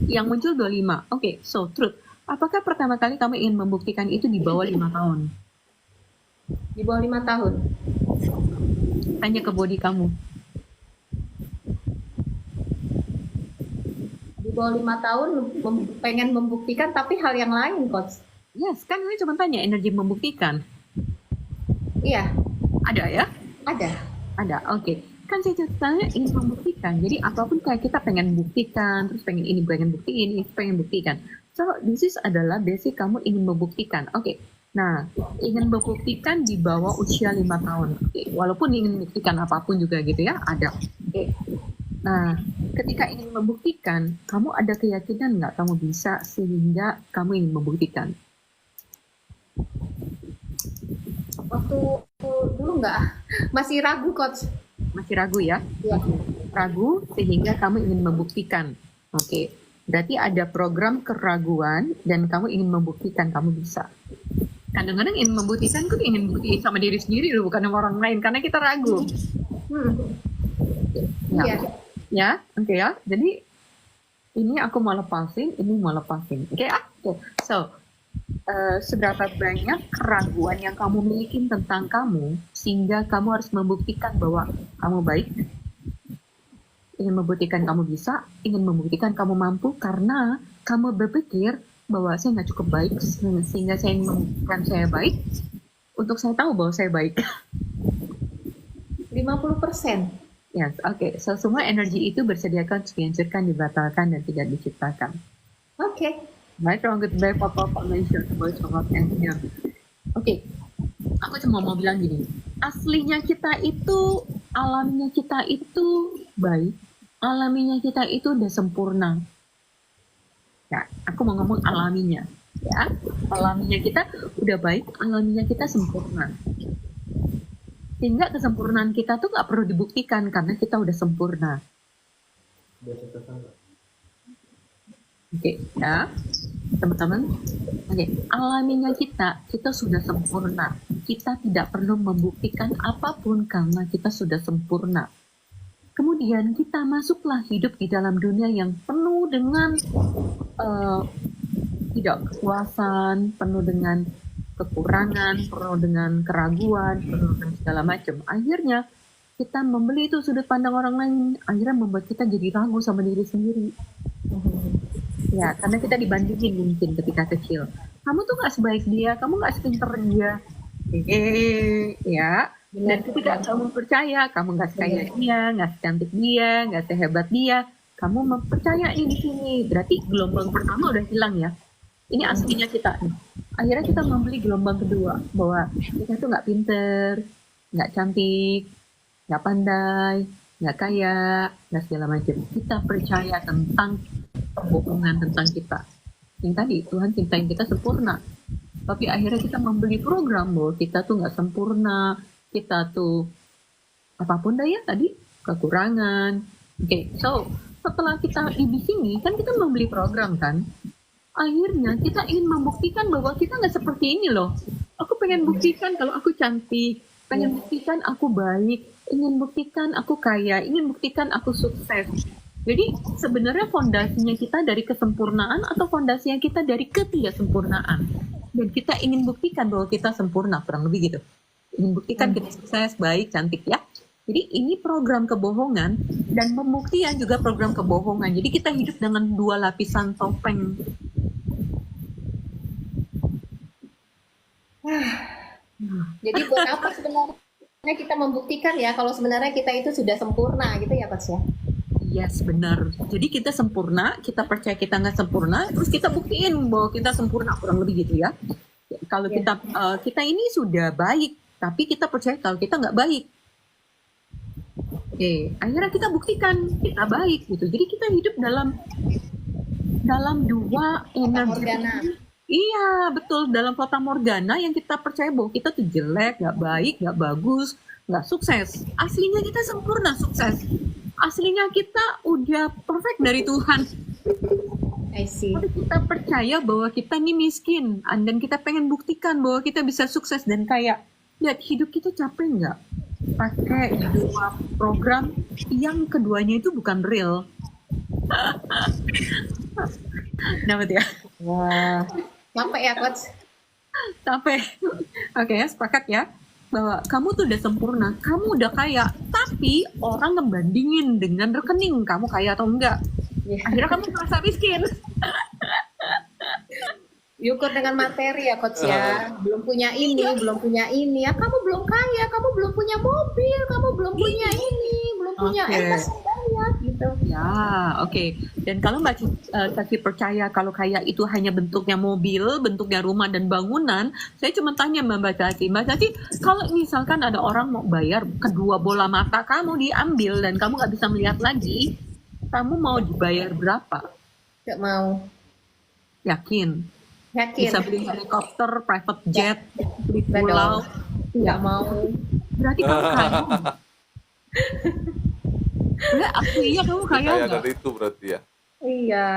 Yang muncul 25. Oke, so truth. Apakah pertama kali kamu ingin membuktikan itu di bawah 5 tahun? Di bawah 5 tahun. Tanya ke body kamu. Di bawah 5 tahun pengen membuktikan tapi hal yang lain, Coach. Yes, kan ini cuma tanya energi membuktikan. Iya, Ada ya? ada. Oke. Kan saya ceritanya ingin membuktikan. Jadi apapun kayak kita pengen buktikan, terus pengen ini, pengen buktiin, ini pengen buktikan. So, this is adalah basic kamu ingin membuktikan. Oke. Nah, ingin membuktikan di bawah usia 5 tahun. Oke. Walaupun ingin membuktikan apapun juga gitu ya, ada. Oke. Nah, ketika ingin membuktikan, kamu ada keyakinan nggak kamu bisa sehingga kamu ingin membuktikan? Waktu dulu nggak, masih ragu, Coach. Masih ragu ya? Iya. Ragu sehingga kamu ingin membuktikan. Oke. Berarti ada program keraguan dan kamu ingin membuktikan kamu bisa. Kadang-kadang ingin membuktikan, aku ingin buktiin sama diri sendiri loh, bukan sama orang lain karena kita ragu. Ya. Iya. Ya, oke ya. Jadi ini aku mau lepasin, ini mau lepasin. Oke ya? Oke. So, seberapa banyak keraguan yang kamu miliki tentang kamu sehingga kamu harus membuktikan bahwa kamu baik, ingin membuktikan kamu bisa, ingin membuktikan kamu mampu karena kamu berpikir bahwa saya nggak cukup baik sehingga saya ingin membuktikan saya baik untuk saya tahu bahwa saya baik. 50%. Yes, oke. So, semua energi itu bersediakan, dihancurkan, dibatalkan, dan tidak diciptakan. Oke. Right, wrong, good, bad, pop-up, formation, voice, forward, and here. Oke, aku cuma mau bilang gini. Aslinya kita itu, alaminya kita itu baik. Alaminya kita itu udah sempurna. Ya, aku mau ngomong alaminya. Ya, alaminya kita udah baik, alaminya kita sempurna. Sehingga kesempurnaan kita tuh nggak perlu dibuktikan karena kita udah sempurna. Oke, ya, teman-teman. Oke, alaminya kita sudah sempurna. Kita tidak perlu membuktikan apapun karena kita sudah sempurna. Kemudian kita masuklah hidup di dalam dunia yang penuh dengan tidak kepuasan, penuh dengan kekurangan, penuh dengan keraguan, penuh dengan segala macam. Akhirnya kita membeli itu sudut pandang orang lain, akhirnya membuat kita jadi ragu sama diri sendiri. Ya, karena kita dibandingin mungkin ketika kecil. Kamu tuh nggak sebaik dia, kamu nggak sepinter dia. Ya. Dan ketika kamu percaya, kamu nggak sekaya dia, nggak secantik dia, nggak sehebat dia, kamu mempercayai di sini. Berarti gelombang pertama udah hilang ya. Ini aslinya kita. Akhirnya kita membeli gelombang kedua bahwa kita tuh nggak pinter, nggak cantik, nggak pandai, nggak kaya, nggak segala macam. Kita percaya tentang kebohongan tentang kita. Yang tadi Tuhan cintain kita sempurna, tapi akhirnya kita membeli program bahwa kita tuh nggak sempurna, kita tuh apapun dah ya tadi kekurangan. Oke, so setelah kita di sini kan kita membeli program kan. Akhirnya kita ingin membuktikan bahwa kita nggak seperti ini loh. Aku pengen buktikan kalau aku cantik, pengen buktikan aku baik, ingin buktikan aku kaya, ingin buktikan aku sukses. Jadi sebenarnya fondasinya kita dari kesempurnaan atau fondasinya kita dari ketidaksempurnaan. Dan kita ingin buktikan bahwa kita sempurna, kurang lebih gitu. Ingin buktikan kita sukses, baik, cantik ya. Jadi ini program kebohongan dan pembuktian juga program kebohongan. Jadi kita hidup dengan dua lapisan topeng. Jadi buat apa sebenarnya kita membuktikan ya kalau sebenarnya kita itu sudah sempurna gitu ya Coach ya? Yes, benar. Jadi kita sempurna, kita percaya kita nggak sempurna, terus kita buktiin bahwa kita sempurna, kurang lebih gitu ya. Kalau kita ini sudah baik, tapi kita percaya kalau kita nggak baik. Oke, akhirnya kita buktikan kita baik gitu. Jadi kita hidup dalam dalam dua energi. Morgana. Iya, betul. Dalam fata morgana yang kita percaya bahwa kita tuh jelek, nggak baik, nggak bagus, nggak sukses. Aslinya kita sempurna sukses. Aslinya kita udah perfect dari Tuhan. I see. Tapi kita percaya bahwa kita ini miskin, dan kita pengen buktikan bahwa kita bisa sukses dan kaya. Lihat, hidup kita capek nggak? Pakai dua program yang keduanya itu bukan real. Dapat ya? Wah. Capek ya coach? Capek. Oke ya, sepakat ya bahwa kamu tuh udah sempurna, kamu udah kaya, tapi orang ngebandingin dengan rekening kamu kaya atau enggak. Yeah. Akhirnya kamu merasa miskin. Diukur dengan materi ya coach ya. Belum punya ini, belum punya ini. Ya kamu belum kaya, kamu belum punya mobil, kamu belum punya ini, belum punya Oke. emas yang banyak gitu. Ya, oke. Dan kalau Mbak Caci percaya kalau kaya itu hanya bentuknya mobil, bentuknya rumah dan bangunan, saya cuma tanya Mbak Caci, kalau misalkan ada orang mau bayar kedua bola mata kamu diambil dan kamu nggak bisa melihat lagi, kamu mau dibayar berapa? Gak mau. Yakin? Yakin. Bisa beli helikopter, private jet, beli Nggak pulau? Gak mau. Berarti kamu kaya. Enggak, aslinya kamu kaya Kaya nggak? dari itu berarti ya. Iya.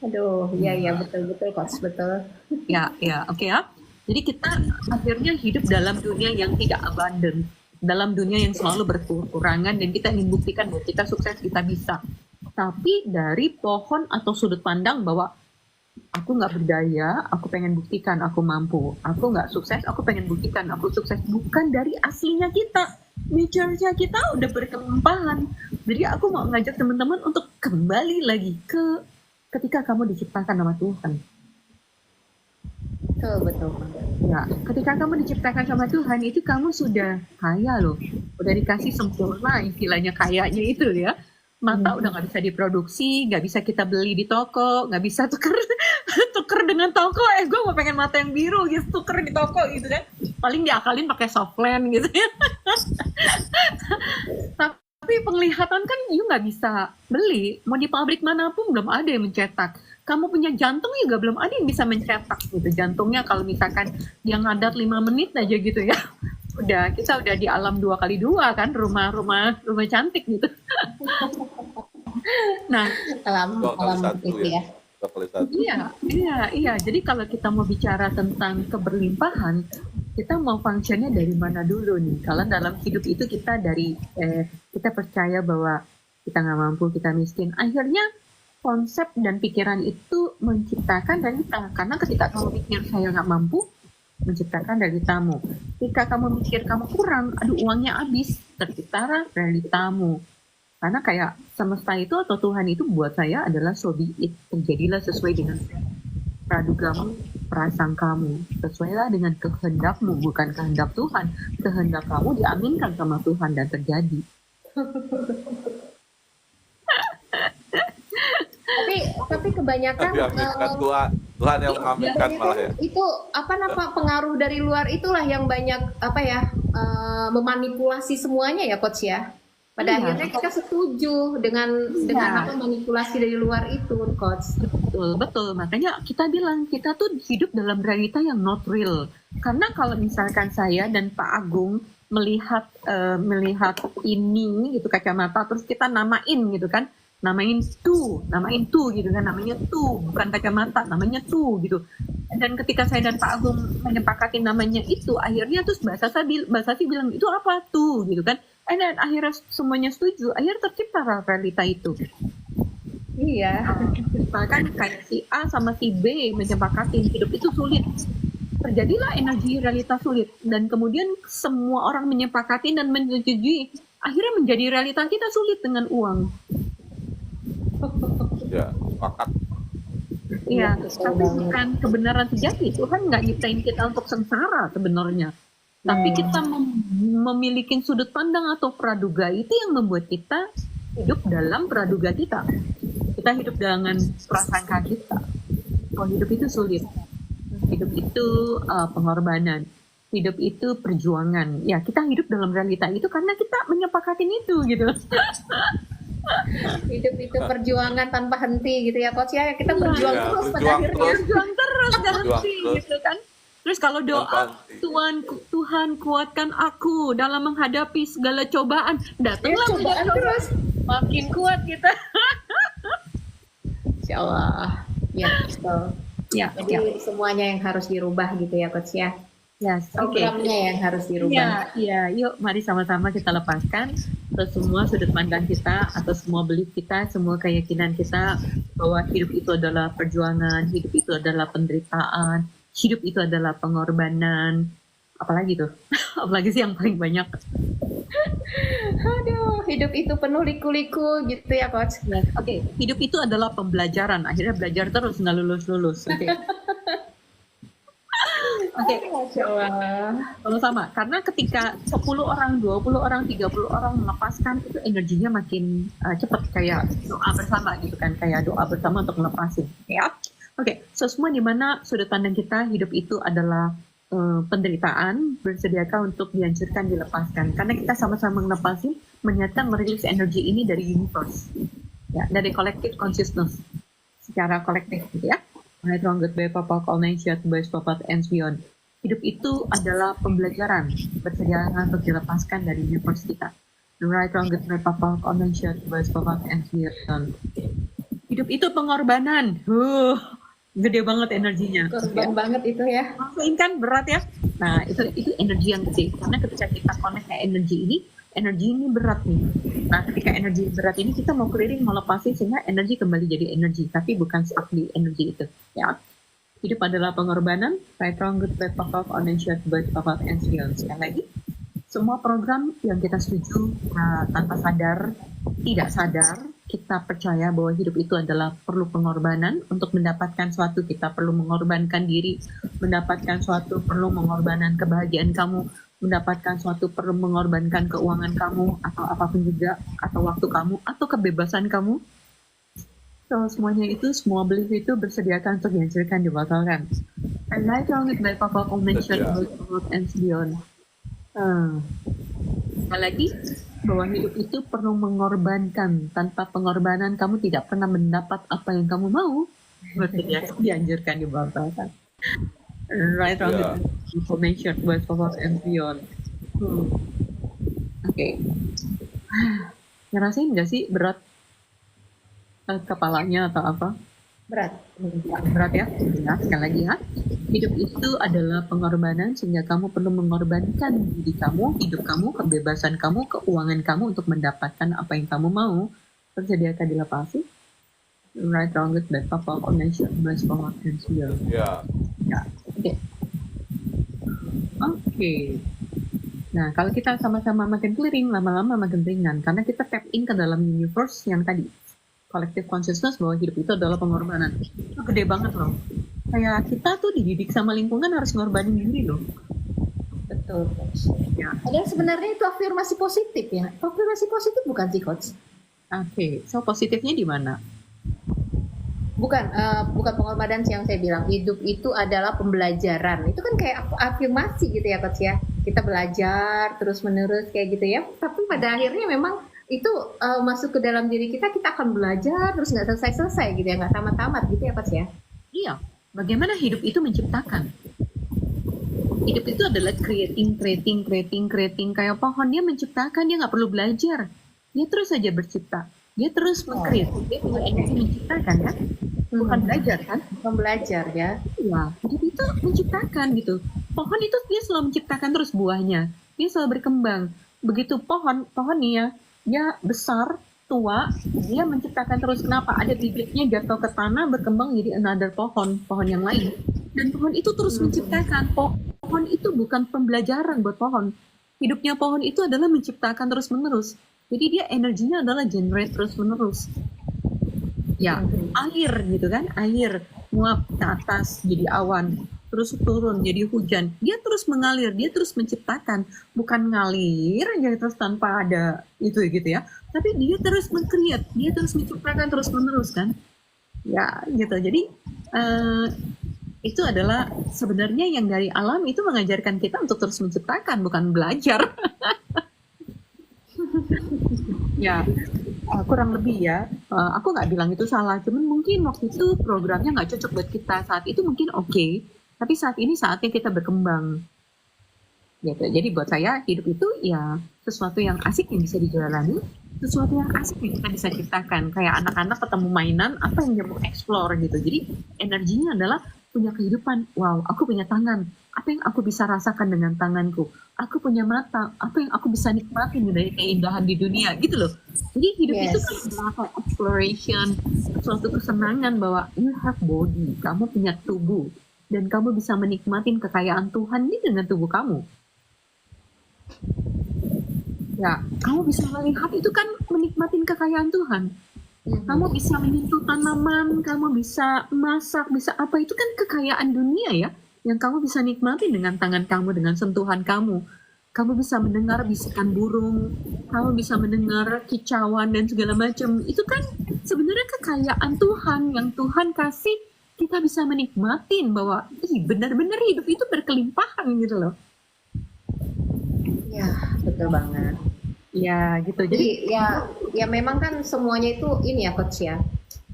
Aduh, iya betul coach, betul. Ya, oke ya. Jadi kita akhirnya hidup dalam dunia yang tidak abundant, dalam dunia yang selalu berkekurangan, dan kita ingin buktikan bahwa kita sukses, kita bisa. Tapi dari pohon atau sudut pandang bahwa aku nggak berdaya, aku pengen buktikan aku mampu. Aku nggak sukses, aku pengen buktikan aku sukses. Bukan dari aslinya kita. Nature-nya kita udah berkelimpahan. Jadi aku mau ngajak teman-teman untuk kembali lagi ke ketika kamu diciptakan sama Tuhan. Betul. Ya, ketika kamu diciptakan sama Tuhan itu kamu sudah kaya loh. Udah dikasih sempurna istilahnya kayanya itu ya. Mata udah nggak bisa diproduksi, nggak bisa kita beli di toko, nggak bisa tuker dengan toko. Gue mau pengen mata yang biru gitu, tuker di toko gitu kan. Paling diakalin pakai softland gitu ya. Tapi penglihatan kan you nggak bisa beli. Mau di pabrik manapun belum ada yang mencetak. Kamu punya jantung juga belum ada yang bisa mencetak gitu. Jantungnya kalau misalkan yang ngadat 5 menit aja gitu ya. Kita udah di alam 2x2 kan, rumah cantik gitu. Nah, Alam 2x1 itu ya. 2x1. Iya. Jadi kalau kita mau bicara tentang keberlimpahan, kita mau functionnya dari mana dulu nih? Kalau dalam hidup itu kita kita percaya bahwa kita nggak mampu, kita miskin. Akhirnya konsep dan pikiran itu menciptakan realita. Karena ketika kamu pikir saya nggak mampu, menciptakan realitamu. Ketika kamu mikir kamu kurang, aduh uangnya habis, terciptalah realitamu. Karena kayak semesta itu atau Tuhan itu buat saya adalah so be it. Terjadilah sesuai dengan pradugamu, prasangkamu. Sesuailah dengan kehendakmu, bukan kehendak Tuhan. Kehendak kamu diaminkan sama Tuhan dan terjadi. Tapi kebanyakan Tuhan yang mengaminkan malah ya. itu pengaruh dari luar itulah yang banyak memanipulasi semuanya ya coach ya. Pada akhirnya kita setuju dengan manipulasi dari luar itu coach. Betul. Makanya kita bilang kita tuh hidup dalam realita yang not real. Karena kalau misalkan saya dan Pak Agung melihat ini gitu kacamata, terus kita namain gitu kan. Namain tuh gitu kan, namanya tuh, bukan kacamata, namanya tuh gitu. Dan ketika saya dan Pak Agung menyepakati namanya itu, akhirnya terus Mbak Sasi bilang itu apa tuh gitu kan. Dan akhirnya semuanya setuju, akhirnya tercipta realita itu. Iya. Bahkan kayak si A sama si B menyepakati hidup itu sulit. Terjadilah energi realita sulit, dan kemudian semua orang menyepakati dan menyetujui, akhirnya menjadi realita kita sulit dengan uang. Ya, sepakat. Iya, tapi bukan kebenaran sejati. Tuhan nggak nyiptain kita untuk sengsara sebenarnya. Tapi kita memiliki sudut pandang atau praduga itu yang membuat kita hidup dalam praduga kita. Kita hidup dengan prasangka kita. Oh, hidup itu sulit. Hidup itu pengorbanan. Hidup itu perjuangan. Ya, kita hidup dalam realita itu karena kita menyepakatin itu gitu. Hidup itu perjuangan tanpa henti gitu ya coach ya. Kita Iya, berjuang Ya, terus pada berjuang akhirnya. terus, berjuang terus gak berjuang henti terus gitu kan. Terus kalau tanpa doa, henti. Tuhan kuatkan aku dalam menghadapi segala cobaan, Ya datanglah cobaan banyak cobaan, terus. makin kuat kita. Insya Allah. Ya, betul. Ya, Jadi ya, semuanya yang harus dirubah gitu ya coach ya. yes, oke. Programnya yang harus Iya, dirubah. iya, yuk mari sama-sama kita lepaskan ke semua sudut pandang kita atau semua belief kita, semua keyakinan kita bahwa hidup itu adalah perjuangan, hidup itu adalah penderitaan, hidup itu adalah pengorbanan. Apalagi tuh? Apalagi sih yang paling banyak? Aduh, hidup itu penuh liku-liku gitu ya coach. Yes, oke. Hidup itu adalah pembelajaran. Akhirnya belajar terus nggak lulus-lulus. Oke. Oke. Masya Allah. Sama-sama, karena ketika 10 orang, 20 orang, 30 orang melepaskan itu energinya makin cepat, kayak doa bersama gitu kan, kayak doa bersama untuk melepasin ya. Oke, so semua di mana sudut pandang kita hidup itu adalah penderitaan, bersediakah untuk dihancurkan, dilepaskan, karena kita sama-sama ngelepasin, menyatakan merilis energi ini dari universe ya, dari collective consciousness secara kolektif gitu ya. Right, wrong, good, bad, papa, all nation, boys, papa, and beyond. Hidup itu adalah pembelajaran, bersedia untuk dilepaskan dari universe kita. Right, wrong, good, bad, papa, all nation, boys, papa, and beyond. Hidup itu pengorbanan. Gede banget energinya. Korban banget itu ya. Maksudin kan berat ya. Nah, itu energi yang gede. Karena ketika kita connect ke energi ini berat nih. Nah, ketika energi berat ini kita mau clearing, mau lepasin sehingga energi kembali jadi energi, tapi bukan stuck di energi itu. Ya. Hidup adalah pengorbanan. Right, wrong, good, bad, pop-up, uninsured, birth, pop-up, and beyond. Sekali lagi, semua program yang kita setuju tanpa sadar, tidak sadar, kita percaya bahwa hidup itu adalah perlu pengorbanan. Untuk mendapatkan suatu kita perlu mengorbankan diri, mendapatkan suatu perlu mengorbankan kebahagiaan kamu, mendapatkan suatu perlu mengorbankan keuangan kamu, atau apapun juga, atau waktu kamu, atau kebebasan kamu. So, semuanya itu, semua belief itu bersediakan untuk dihancurkan, dibatalkan. And right, wrong, it by Papa Convention, and beyond. Sekali lagi, bahwa hidup itu perlu mengorbankan. Tanpa pengorbanan kamu tidak pernah mendapat apa yang kamu mau. Bersedia dianjurkan, dibatalkan. Right, wrong, Yeah. information, words, purpose, and beyond. Oke. Ngerasain nggak sih berat kepalanya atau apa? Berat. Berat ya? Ya, sekali lagi ya. Hidup itu adalah pengorbanan, sehingga kamu perlu mengorbankan diri kamu, hidup kamu, kebebasan kamu, keuangan kamu untuk mendapatkan apa yang kamu mau. Tersediakan dilepasi. Right, wrong, good, bad, papa, connection, best, power, and beyond. Ya, Ya, oke. Oke. Nah, kalau kita sama-sama makin clearing, lama-lama makin ringan. Karena kita tap in ke dalam universe yang tadi. Collective consciousness bahwa hidup itu adalah pengorbanan. Itu gede banget loh. Kayak kita tuh dididik sama lingkungan harus ngorbanin diri loh. Betul coach. Ya. Padahal sebenarnya itu afirmasi positif ya. Afirmasi positif bukan sih coach? Oke, so positifnya di mana? Bukan pengorbanan sih yang saya bilang. Hidup itu adalah pembelajaran. Itu kan kayak afirmasi gitu ya coach ya. Kita belajar terus menerus kayak gitu ya. Tapi pada akhirnya memang itu masuk ke dalam diri kita akan belajar terus nggak selesai gitu ya, nggak tamat-tamat gitu ya coach ya. Iya, bagaimana hidup itu menciptakan? Hidup itu adalah creating. Kayak pohon, dia menciptakan, dia nggak perlu belajar. Dia terus saja bercipta. Dia terus meng-create. Dia punya energi menciptakan kan? Bukan belajar kan? Bukan belajar ya. Iya, hidup itu menciptakan gitu. Pohon itu dia selalu menciptakan terus buahnya. Dia selalu berkembang. Begitu pohon nih ya, dia besar, tua, dia menciptakan terus. Kenapa? Ada bibitnya jatuh ke tanah, berkembang jadi another pohon yang lain. Dan pohon itu terus menciptakan. Pohon itu bukan pembelajaran buat pohon. Hidupnya pohon itu adalah menciptakan terus-menerus. Jadi dia energinya adalah generate terus-menerus. Ya, air gitu kan, air nguap ke atas jadi awan, terus turun jadi hujan. Dia terus mengalir, dia terus menciptakan, bukan ngalir aja terus tanpa ada itu gitu ya. Tapi dia terus meng-create, dia terus menciptakan terus-menerus kan. Ya, gitu. Jadi itu adalah sebenarnya yang dari alam itu mengajarkan kita untuk terus menciptakan, bukan belajar. Ya. kurang lebih ya, aku nggak bilang itu salah, cuman mungkin waktu itu programnya nggak cocok buat kita, saat itu mungkin oke, tapi saat ini saatnya kita berkembang, gitu. Jadi buat saya hidup itu ya sesuatu yang asik yang bisa dijalani, sesuatu yang asik yang kita bisa ciptakan, kayak anak-anak ketemu mainan, apa yang dia mau explore gitu. Jadi energinya adalah punya kehidupan, wow, aku punya tangan, apa yang aku bisa rasakan dengan tanganku, aku punya mata, apa yang aku bisa nikmatin dari keindahan di dunia, gitu loh. Jadi hidup itu Yes. kan adalah kayak exploration, suatu kesenangan bahwa you have body, kamu punya tubuh, dan kamu bisa menikmatin kekayaan Tuhan di dengan tubuh kamu. Ya, kamu bisa melihat itu kan menikmatin kekayaan Tuhan. Kamu bisa menyentuh tanaman, kamu bisa masak, bisa apa, itu kan kekayaan dunia ya, yang kamu bisa nikmati dengan tangan kamu, dengan sentuhan kamu. Kamu bisa mendengar bisikan burung, kamu bisa mendengar kicauan dan segala macam. Itu kan sebenarnya kekayaan Tuhan yang Tuhan kasih, kita bisa menikmatin bahwa benar-benar hidup itu berkelimpahan gitu loh. Ya, betul banget. Ya gitu. Jadi Jadi ya memang kan semuanya itu ini ya coach ya.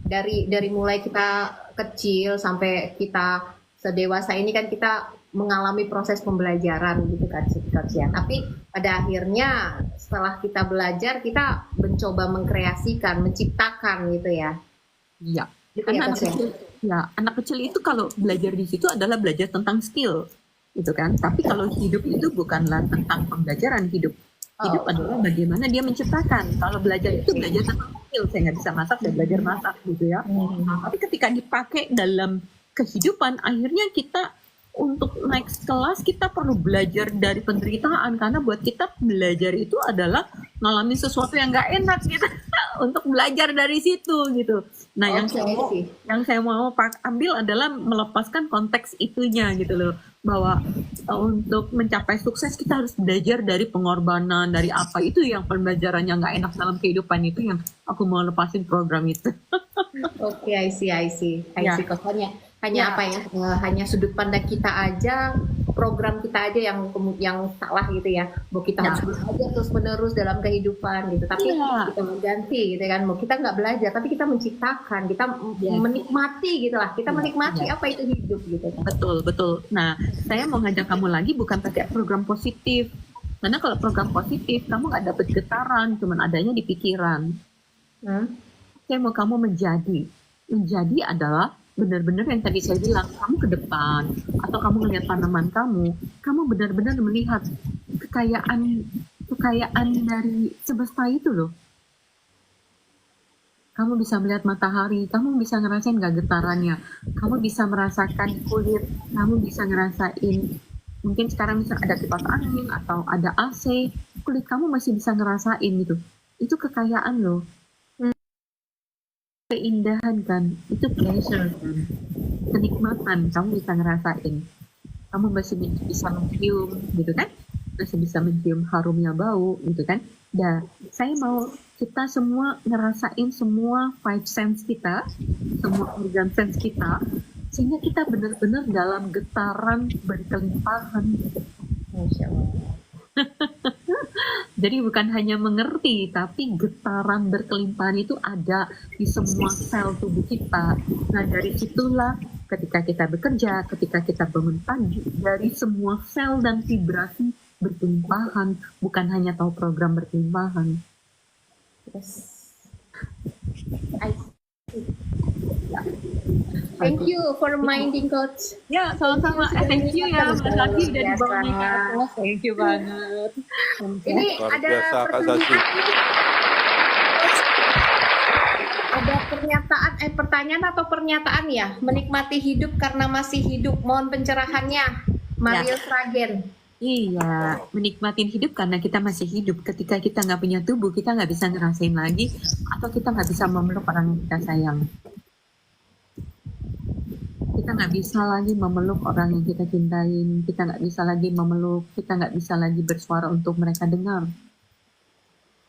Dari mulai kita kecil sampai kita sedewasa ini kan kita mengalami proses pembelajaran gitu kan coach ya. Tapi pada akhirnya setelah kita belajar kita mencoba mengkreasikan, menciptakan gitu ya. iya. Gitu Karena ya anak coach ya. kecil, ya anak kecil itu kalau belajar di situ adalah belajar tentang skill, gitu kan. Tapi kalau hidup itu bukanlah tentang pembelajaran hidup. Hidup Oh, adalah bagaimana dia menciptakan. Kalau belajar itu belajar tentang skill. Saya nggak bisa masak, saya belajar masak gitu ya. Tapi ketika dipakai dalam kehidupan, akhirnya kita untuk next kelas kita perlu belajar dari penderitaan, karena buat kita belajar itu adalah ngalamin sesuatu yang nggak enak gitu untuk belajar dari situ gitu. Nah, yang oke sih. saya mau ambil adalah melepaskan konteks itunya gitu loh, bahwa untuk mencapai sukses kita harus belajar dari pengorbanan, dari apa itu yang pembelajarannya nggak enak dalam kehidupan, itu yang aku mau lepasin program itu. Oke, I see. Ya. Coach. Hanya Ya. apa ya? Hanya sudut pandang kita aja, program kita aja yang salah gitu ya. Mau kita Ya. harus belajar terus menerus dalam kehidupan gitu. Tapi Iya. kita mengganti gitu kan. Mau kita nggak belajar, tapi kita menciptakan, kita Ya. menikmati gitulah. Kita Ya. menikmati Ya. apa itu hidup gitu kan. Betul. Nah, saya mau ngajak kamu lagi bukan pakai program positif. Karena kalau program positif, kamu nggak dapet getaran, cuman adanya di pikiran. Saya mau kamu menjadi. Menjadi adalah benar-benar yang tadi saya bilang, kamu ke depan, atau kamu melihat tanaman kamu benar-benar melihat kekayaan dari semesta itu loh. Kamu bisa melihat matahari, kamu bisa ngerasain gak getarannya, kamu bisa merasakan kulit, kamu bisa ngerasain, mungkin sekarang misalnya ada kipas angin atau ada AC, kulit kamu masih bisa ngerasain gitu. Itu kekayaan loh. Keindahan kan, itu pleasure kan, kenikmatan kamu bisa ngerasain, kamu masih bisa mencium gitu kan, masih bisa mencium harumnya bau gitu kan. Dan saya mau kita semua ngerasain semua five sense kita, semua organ sense kita, sehingga kita benar-benar dalam getaran berkelimpahan. Masya Allah. Jadi bukan hanya mengerti, tapi getaran berkelimpahan itu ada di semua sel tubuh kita. Nah, dari situlah ketika kita bekerja, ketika kita bangun pagi, dari semua sel dan vibrasi berkelimpahan, bukan hanya tahu program berkelimpahan. Yes. I see. Thank you for reminding coach. Ya, sama-sama. Thank you ya, Mas Laki udah Biasa. dibawain ke atas. Thank you banget. Ini Luar ada biasa, Kak pertanyaan Zaky. nih. Ada pertanyaan atau pernyataan ya, menikmati hidup karena masih hidup. Mohon pencerahannya, Mario Sragen. Iya, menikmatin hidup karena kita masih hidup. Ketika kita nggak punya tubuh, kita nggak bisa ngerasain lagi, atau kita nggak bisa memeluk orang yang kita sayang. Kita nggak bisa lagi memeluk orang yang kita cintain, kita nggak bisa lagi memeluk, kita nggak bisa lagi bersuara untuk mereka dengar.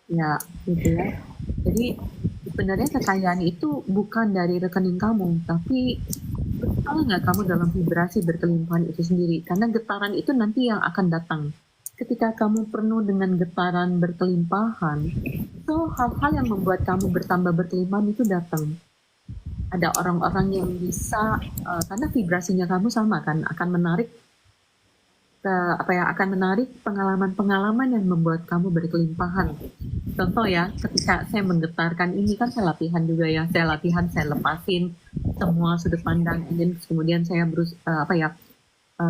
Ya, gitu ya. Jadi sebenarnya kekayaan itu bukan dari rekening kamu, tapi betul nggak kamu dalam vibrasi berkelimpahan itu sendiri? Karena getaran itu nanti yang akan datang. Ketika kamu penuh dengan getaran berkelimpahan, so hal-hal yang membuat kamu bertambah berkelimpahan itu datang. Ada orang-orang yang bisa, karena vibrasinya kamu sama kan, akan menarik akan menarik pengalaman-pengalaman yang membuat kamu berkelimpahan. Contoh ya, ketika saya menggetarkan ini kan saya latihan juga ya, saya lepasin semua sudut pandang, dan kemudian saya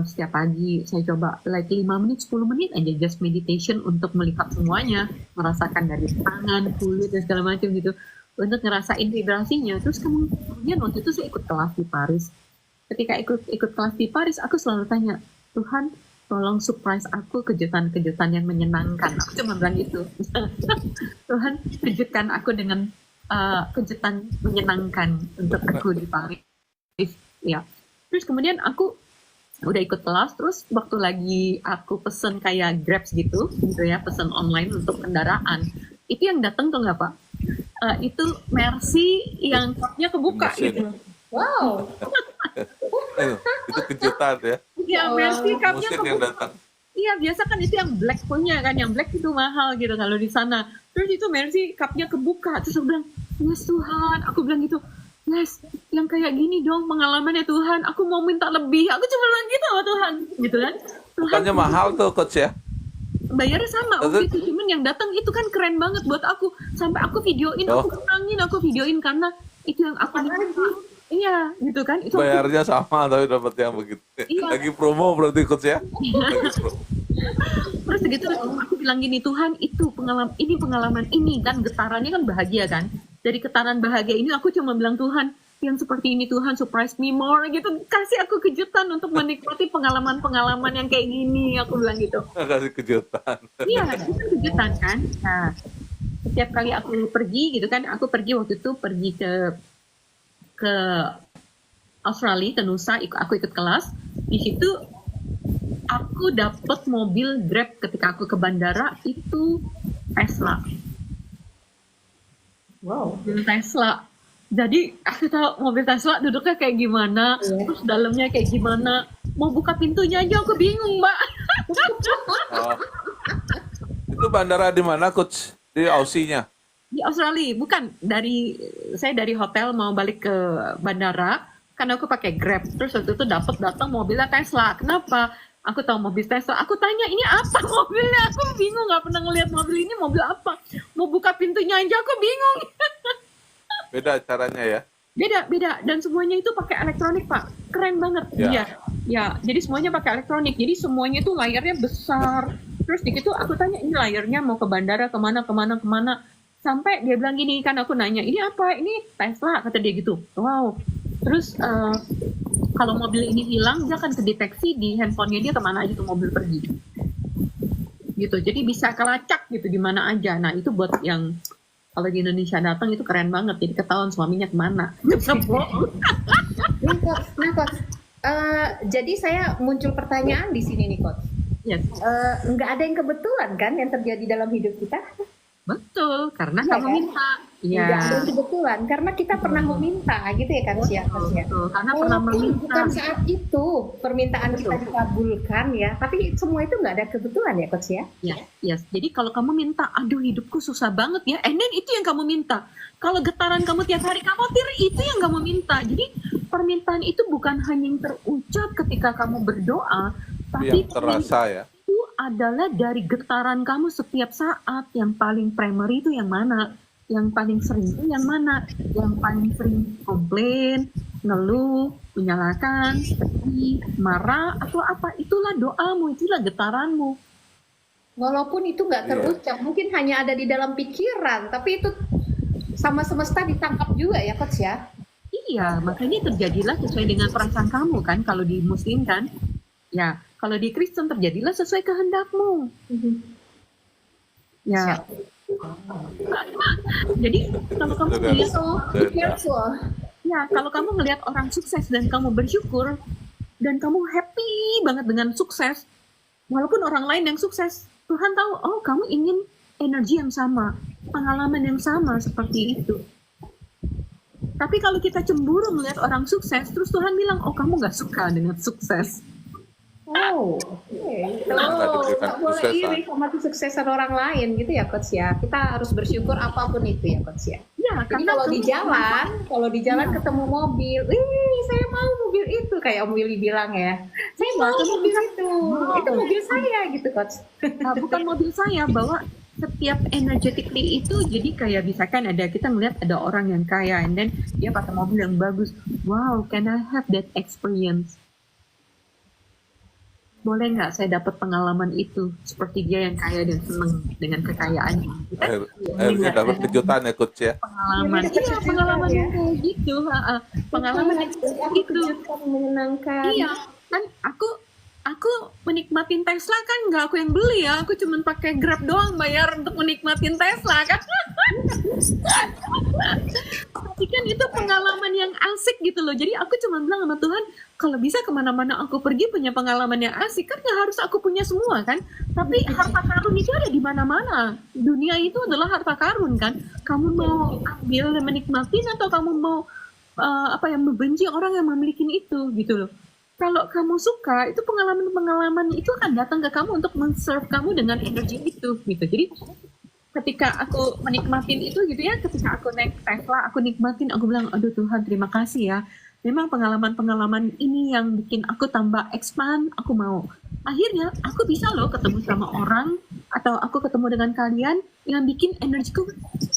setiap pagi saya coba like 5 menit, 10 menit aja just meditation untuk melihat semuanya, merasakan dari tangan, kulit dan segala macam gitu, untuk ngerasain vibrasinya. Terus kemudian waktu itu saya ikut kelas di Paris. Ketika ikut kelas di Paris, aku selalu tanya, Tuhan, tolong surprise aku kejutan-kejutan yang menyenangkan. Aku cuma bilang itu. Tuhan, kejutkan aku dengan kejutan menyenangkan untuk aku di Paris. Ya. Terus kemudian aku udah ikut kelas, terus waktu lagi aku pesen kayak Grab gitu ya, pesen online untuk kendaraan. Itu yang datang tuh nggak Pak? Itu Mercy yang kapnya kebuka gitu. Wow. Itu kejutan ya. Iya, Mercy kapnya Musik yang datang. Iya, biasa kan itu yang black punya kan, yang black itu mahal gitu kalau di sana. Terus itu Mercy kapnya kebuka, terus aku bilang, yes Tuhan, aku bilang gitu, yes, yang kayak gini dong pengalamannya Tuhan, aku mau minta lebih, aku cuma bilang gitu sama Tuhan, gitu kan. Tuhan, Bukannya mahal tuh coach ya? bayarnya sama waktu itu, cuman yang datang itu kan keren banget buat aku, sampai aku videoin, aku videoin karena itu yang aku minta. Iya, gitu kan. Itu bayarnya sama tapi dapat yang begitu. Iya. Lagi promo berarti coach ya? Lagi promo. Terus gitu aku bilang gini, Tuhan, itu pengalaman ini kan, getarannya kan bahagia kan. Dari getaran bahagia ini aku cuma bilang, Tuhan, yang seperti ini Tuhan, surprise me more gitu. Kasih aku kejutan untuk menikmati pengalaman-pengalaman yang kayak gini, aku bilang gitu. Kasih kejutan. Iya, itu kejutan kan. Nah, setiap kali aku pergi gitu kan, aku pergi waktu itu ke Australia, ke Nusa, aku ikut kelas. Di situ aku dapat mobil Grab ketika aku ke bandara, itu Tesla. Wow. Mobil Tesla. Jadi aku tahu mobil Tesla duduknya kayak gimana, terus dalamnya kayak gimana. Mau buka pintunya aja aku bingung, Mbak. Oh. Itu bandara di mana coach? Di Aussie-nya? Di Australia, bukan, saya dari hotel mau balik ke bandara, karena aku pakai Grab. Terus waktu itu datang mobilnya Tesla. Kenapa? Aku tahu mobil Tesla. Aku tanya, ini apa mobilnya? Aku bingung, nggak pernah ngeliat mobil ini, mobil apa? Mau buka pintunya aja aku bingung. Beda caranya ya? Beda. Dan semuanya itu pakai elektronik, Pak. Keren banget. Ya. Ya, jadi semuanya pakai elektronik. Jadi semuanya itu layarnya besar. Terus di situ aku tanya, ini layarnya mau ke bandara, kemana. Sampai dia bilang gini, kan aku nanya, ini apa? Ini Tesla, kata dia gitu. Wow. Terus kalau mobil ini hilang, dia akan kedeteksi di handphonenya dia kemana aja tuh mobil pergi. Gitu, jadi bisa kelacak gitu di mana aja. Nah itu buat yang kalau di Indonesia datang itu keren banget. Jadi ketahuan suaminya kemana. Nah, Coach, jadi saya muncul pertanyaan di sini nih, Coach. Yes. Nggak ada yang kebetulan kan yang terjadi dalam hidup kita? Betul, karena Iya, kamu kan? minta. Nggak ada yang kebetulan, karena kita pernah meminta, gitu ya kan, Betul, karena pernah Walaupun meminta. bukan saat itu permintaan kita dikabulkan ya, tapi semua itu nggak ada kebetulan ya, Coach ya? Yes. Jadi kalau kamu minta, aduh hidupku susah banget ya, and then itu yang kamu minta. Kalau getaran kamu tiap hari khawatir, itu yang kamu minta. Jadi permintaan itu bukan hanya yang terucap ketika kamu berdoa, tapi Yang terasa ya? itu adalah dari getaran kamu setiap saat. Yang paling primary itu yang mana? Yang paling sering itu yang mana? Yang paling sering komplain, ngeluh, menyalahkan, sedih, marah, atau apa? Itulah doamu, itulah getaranmu. Walaupun itu nggak terucap, mungkin hanya ada di dalam pikiran, tapi itu sama semesta ditangkap juga ya, Coach ya? Iya, makanya terjadilah sesuai dengan perasaan kamu kan, kalau di Muslim kan. Ya, kalau di Kristen terjadilah sesuai kehendakmu. Ya. Jadi kalau kamu melihat, Be careful. ya kalau kamu melihat orang sukses dan kamu bersyukur dan kamu happy banget dengan sukses, walaupun orang lain yang sukses, Tuhan tahu, oh kamu ingin energi yang sama, pengalaman yang sama seperti itu. Tapi kalau kita cemburu melihat orang sukses, terus Tuhan bilang, oh kamu nggak suka dengan sukses. Oh, oke. Itu nggak diberikan nggak boleh kesuksesan. iri sama kesuksesan orang lain gitu ya coach ya. Kita harus bersyukur apapun itu ya coach ya. Ya, Jadi karena kalau di jalan ketemu mobil, wih saya mau mobil itu kayak Om Willy bilang ya. Saya mau kamu mobil bisa itu mobil saya gitu coach. bukan mobil saya, bawa setiap energetically itu. Jadi kayak misalkan kita ngeliat ada orang yang kaya and then dia pakai mobil yang bagus, wow, can I have that experience? Boleh nggak saya dapat pengalaman itu seperti dia yang kaya dan seneng dengan kekayaannya? Kita Akhirnya dapat kejutan ya coach ya. pengalaman, Iya, pengalaman ya. yang kayak gitu, pengalaman yang kayak gitu. Menyenangkan. Iya, kan aku menikmatin Tesla kan nggak aku yang beli ya, aku cuma pakai Grab doang bayar untuk menikmatin Tesla kan. Tapi kan itu pengalaman yang asik gitu loh. Jadi aku cuma bilang sama Tuhan, kalau bisa kemana-mana aku pergi punya pengalaman yang asik, kan nggak harus aku punya semua kan. Tapi harta karun itu ada di mana-mana. Dunia itu adalah harta karun kan. Kamu mau ambil dan menikmatin atau kamu mau membenci orang yang memiliki itu gitu loh. Kalau kamu suka, itu pengalaman-pengalaman itu akan datang ke kamu untuk men-serve kamu dengan energi itu gitu. Jadi ketika aku menikmatin itu gitu ya, ketika aku naik Tesla, aku nikmatin, aku bilang, aduh Tuhan terima kasih ya. Memang pengalaman-pengalaman ini yang bikin aku tambah expand, aku mau. Akhirnya aku bisa loh ketemu sama orang, atau aku ketemu dengan kalian yang bikin energiku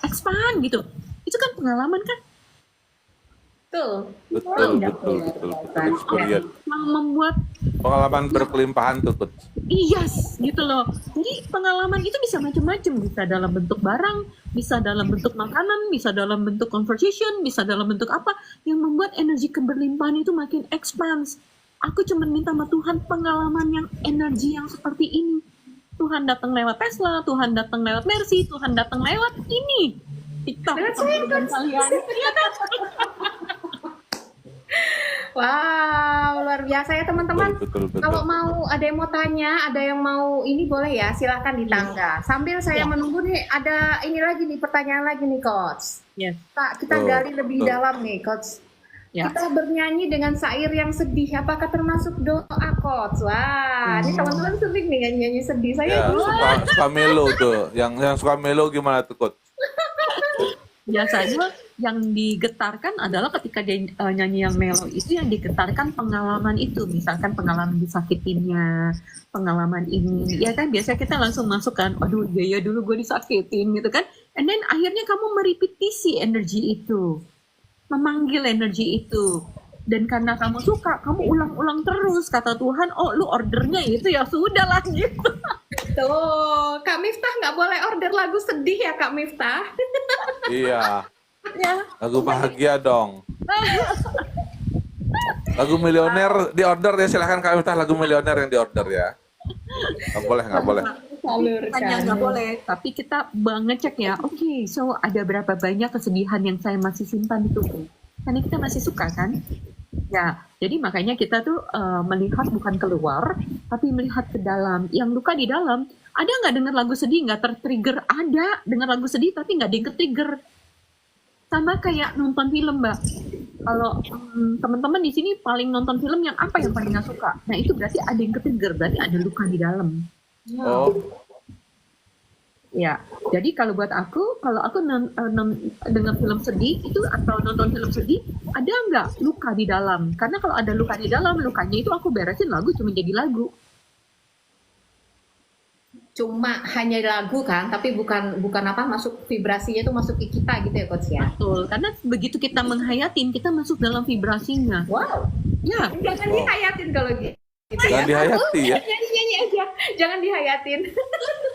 expand gitu. Itu kan pengalaman kan? Betul. Betul. Experience. Yang membuat Pengalaman berkelimpahan tuh coach. yes gitu loh. Jadi pengalaman itu bisa macam-macam, bisa dalam bentuk barang, bisa dalam bentuk makanan, bisa dalam bentuk conversation, bisa dalam bentuk apa yang membuat energi keberlimpahan itu makin expand. Aku cuma minta sama Tuhan pengalaman yang energi yang seperti ini. Tuhan datang lewat Tesla, Tuhan datang lewat Mercy, Tuhan datang lewat ini. TikTok dengan kalian. Iya kan? Wow, luar biasa ya teman-teman. Betul. Kalau mau ada yang mau tanya, ada yang mau ini boleh ya, silahkan di tangga. Sambil saya menunggu nih, ada ini lagi nih pertanyaan lagi nih coach. Yes. Kita gali lebih dalam nih coach. Ya. Kita bernyanyi dengan syair yang sedih, apakah termasuk doa coach? Wah, ini teman-teman sering nih nyanyi sedih. Saya Ya, dulu suka melo tuh. Yang suka melo gimana tuh coach? Biasanya yang digetarkan adalah ketika dia nyanyi yang melo itu, yang digetarkan pengalaman itu, misalkan pengalaman disakitinnya, pengalaman ini, ya kan biasa kita langsung masukkan, aduh ya dulu gue disakitin gitu kan, and then akhirnya kamu merepetisi energi itu, memanggil energi itu, dan karena kamu suka, kamu ulang-ulang terus, kata Tuhan, oh lu ordernya itu ya sudah lah gitu. tuh, Kak Miftah nggak boleh order lagu sedih ya Kak Miftah. Iya. Ya. Lagu bahagia dong. Lagu milioner di order ya, silahkan Kak Miftah, lagu milioner yang di order ya. Nggak boleh. Hanya nggak boleh, tapi kita ngecek ya. Oke, so ada berapa banyak kesedihan yang saya masih simpan di tubuh? Karena kita masih suka kan? Ya, jadi makanya kita tuh melihat bukan keluar, tapi melihat ke dalam. Yang luka di dalam, ada nggak dengar lagu sedih nggak tertrigger? Ada dengar lagu sedih tapi nggak ada yang ke-trigger. Sama kayak nonton film, Mbak. Kalau teman-teman di sini paling nonton film yang apa yang paling nggak suka? Nah itu berarti ada yang ke-trigger, berarti ada luka di dalam. Oh, Ya, jadi kalau buat aku, kalau aku dengar film sedih itu atau nonton film sedih, ada nggak luka di dalam? Karena kalau ada luka di dalam, lukanya itu aku beresin, lagu cuma jadi lagu. Cuma hanya lagu kan, tapi bukan apa masuk vibrasinya itu masuk ke kita gitu ya coach ya. Betul, karena begitu kita menghayatin, kita masuk dalam vibrasinya. Wow. Ya, Jangan dihayatin kalau gitu. jangan dihayati ya. Nyanyi aja, jangan dihayatin.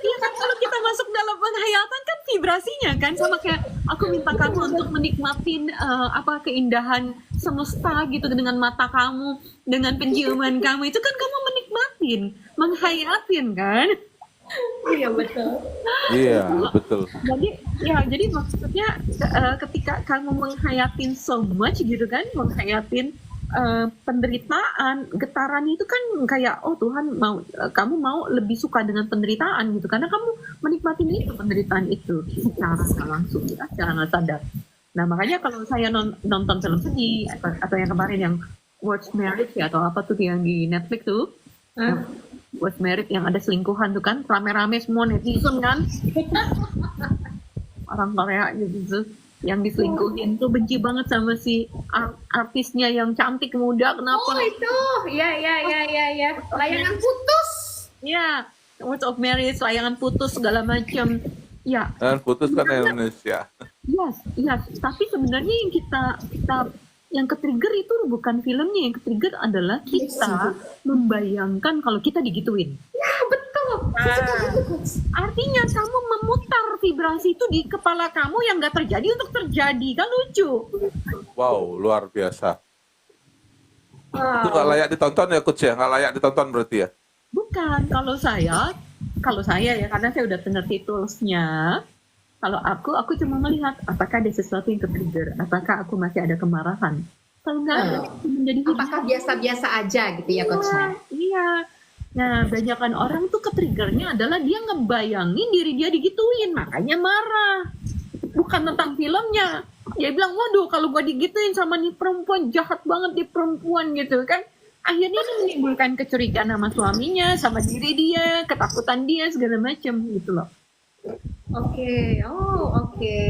iya kan kalau kita masuk dalam penghayatan kan vibrasinya kan, sama kayak aku minta kamu untuk menikmatin keindahan semesta gitu dengan mata kamu, dengan penciuman kamu, itu kan kamu menikmatin, menghayatin kan. Iya betul. Iya, betul. Jadi maksudnya ketika kamu menghayatin so much gitu kan, menghayatin penderitaan, getaran itu kan kayak oh Tuhan mau kamu mau lebih suka dengan penderitaan gitu, karena kamu menikmati itu penderitaan itu secara nggak langsung, secara nggak sadar. Nah makanya kalau saya nonton film sedih atau yang kemarin yang Watch Marriage ya, atau apa tuh yang di Netflix tuh, Hah? Was Married yang ada selingkuhan tuh kan, rame-rame semua netizen kan, orang Korea gitu yang diselingkuhin tuh benci banget sama si artisnya yang cantik muda, kenapa? Oh itu, ya. Layangan putus. Ya, Words of Marriage, layangan putus segala macam. Ya, Dan putus kan Indonesia. yes. Tapi sebenarnya yang kita yang ke-trigger itu bukan filmnya, yang ke-trigger adalah kita membayangkan kalau kita digituin. Ya betul. Artinya kamu memutar vibrasi itu di kepala kamu yang nggak terjadi untuk terjadi, kan lucu. Wow, luar biasa. Wow. Itu nggak layak ditonton ya, Coach ya? Nggak layak ditonton berarti ya? Bukan, kalau saya ya, karena saya udah ngerti toolsnya. Kalau aku cuma melihat apakah ada sesuatu yang ke-trigger, apakah aku masih ada kemarahan. Kalau nggak ada, itu menjadi Apakah biasa-biasa aja gitu ya Coach? Iya. Nah, banyakan orang tuh ke-triggernya adalah dia ngebayangin diri dia digituin, makanya marah. Bukan tentang filmnya. Dia bilang, waduh kalau gua digituin sama nih perempuan, jahat banget di perempuan gitu kan. Akhirnya itu menimbulkan kecurigaan sama suaminya, sama diri dia, ketakutan dia, segala macam gitu loh. Oke,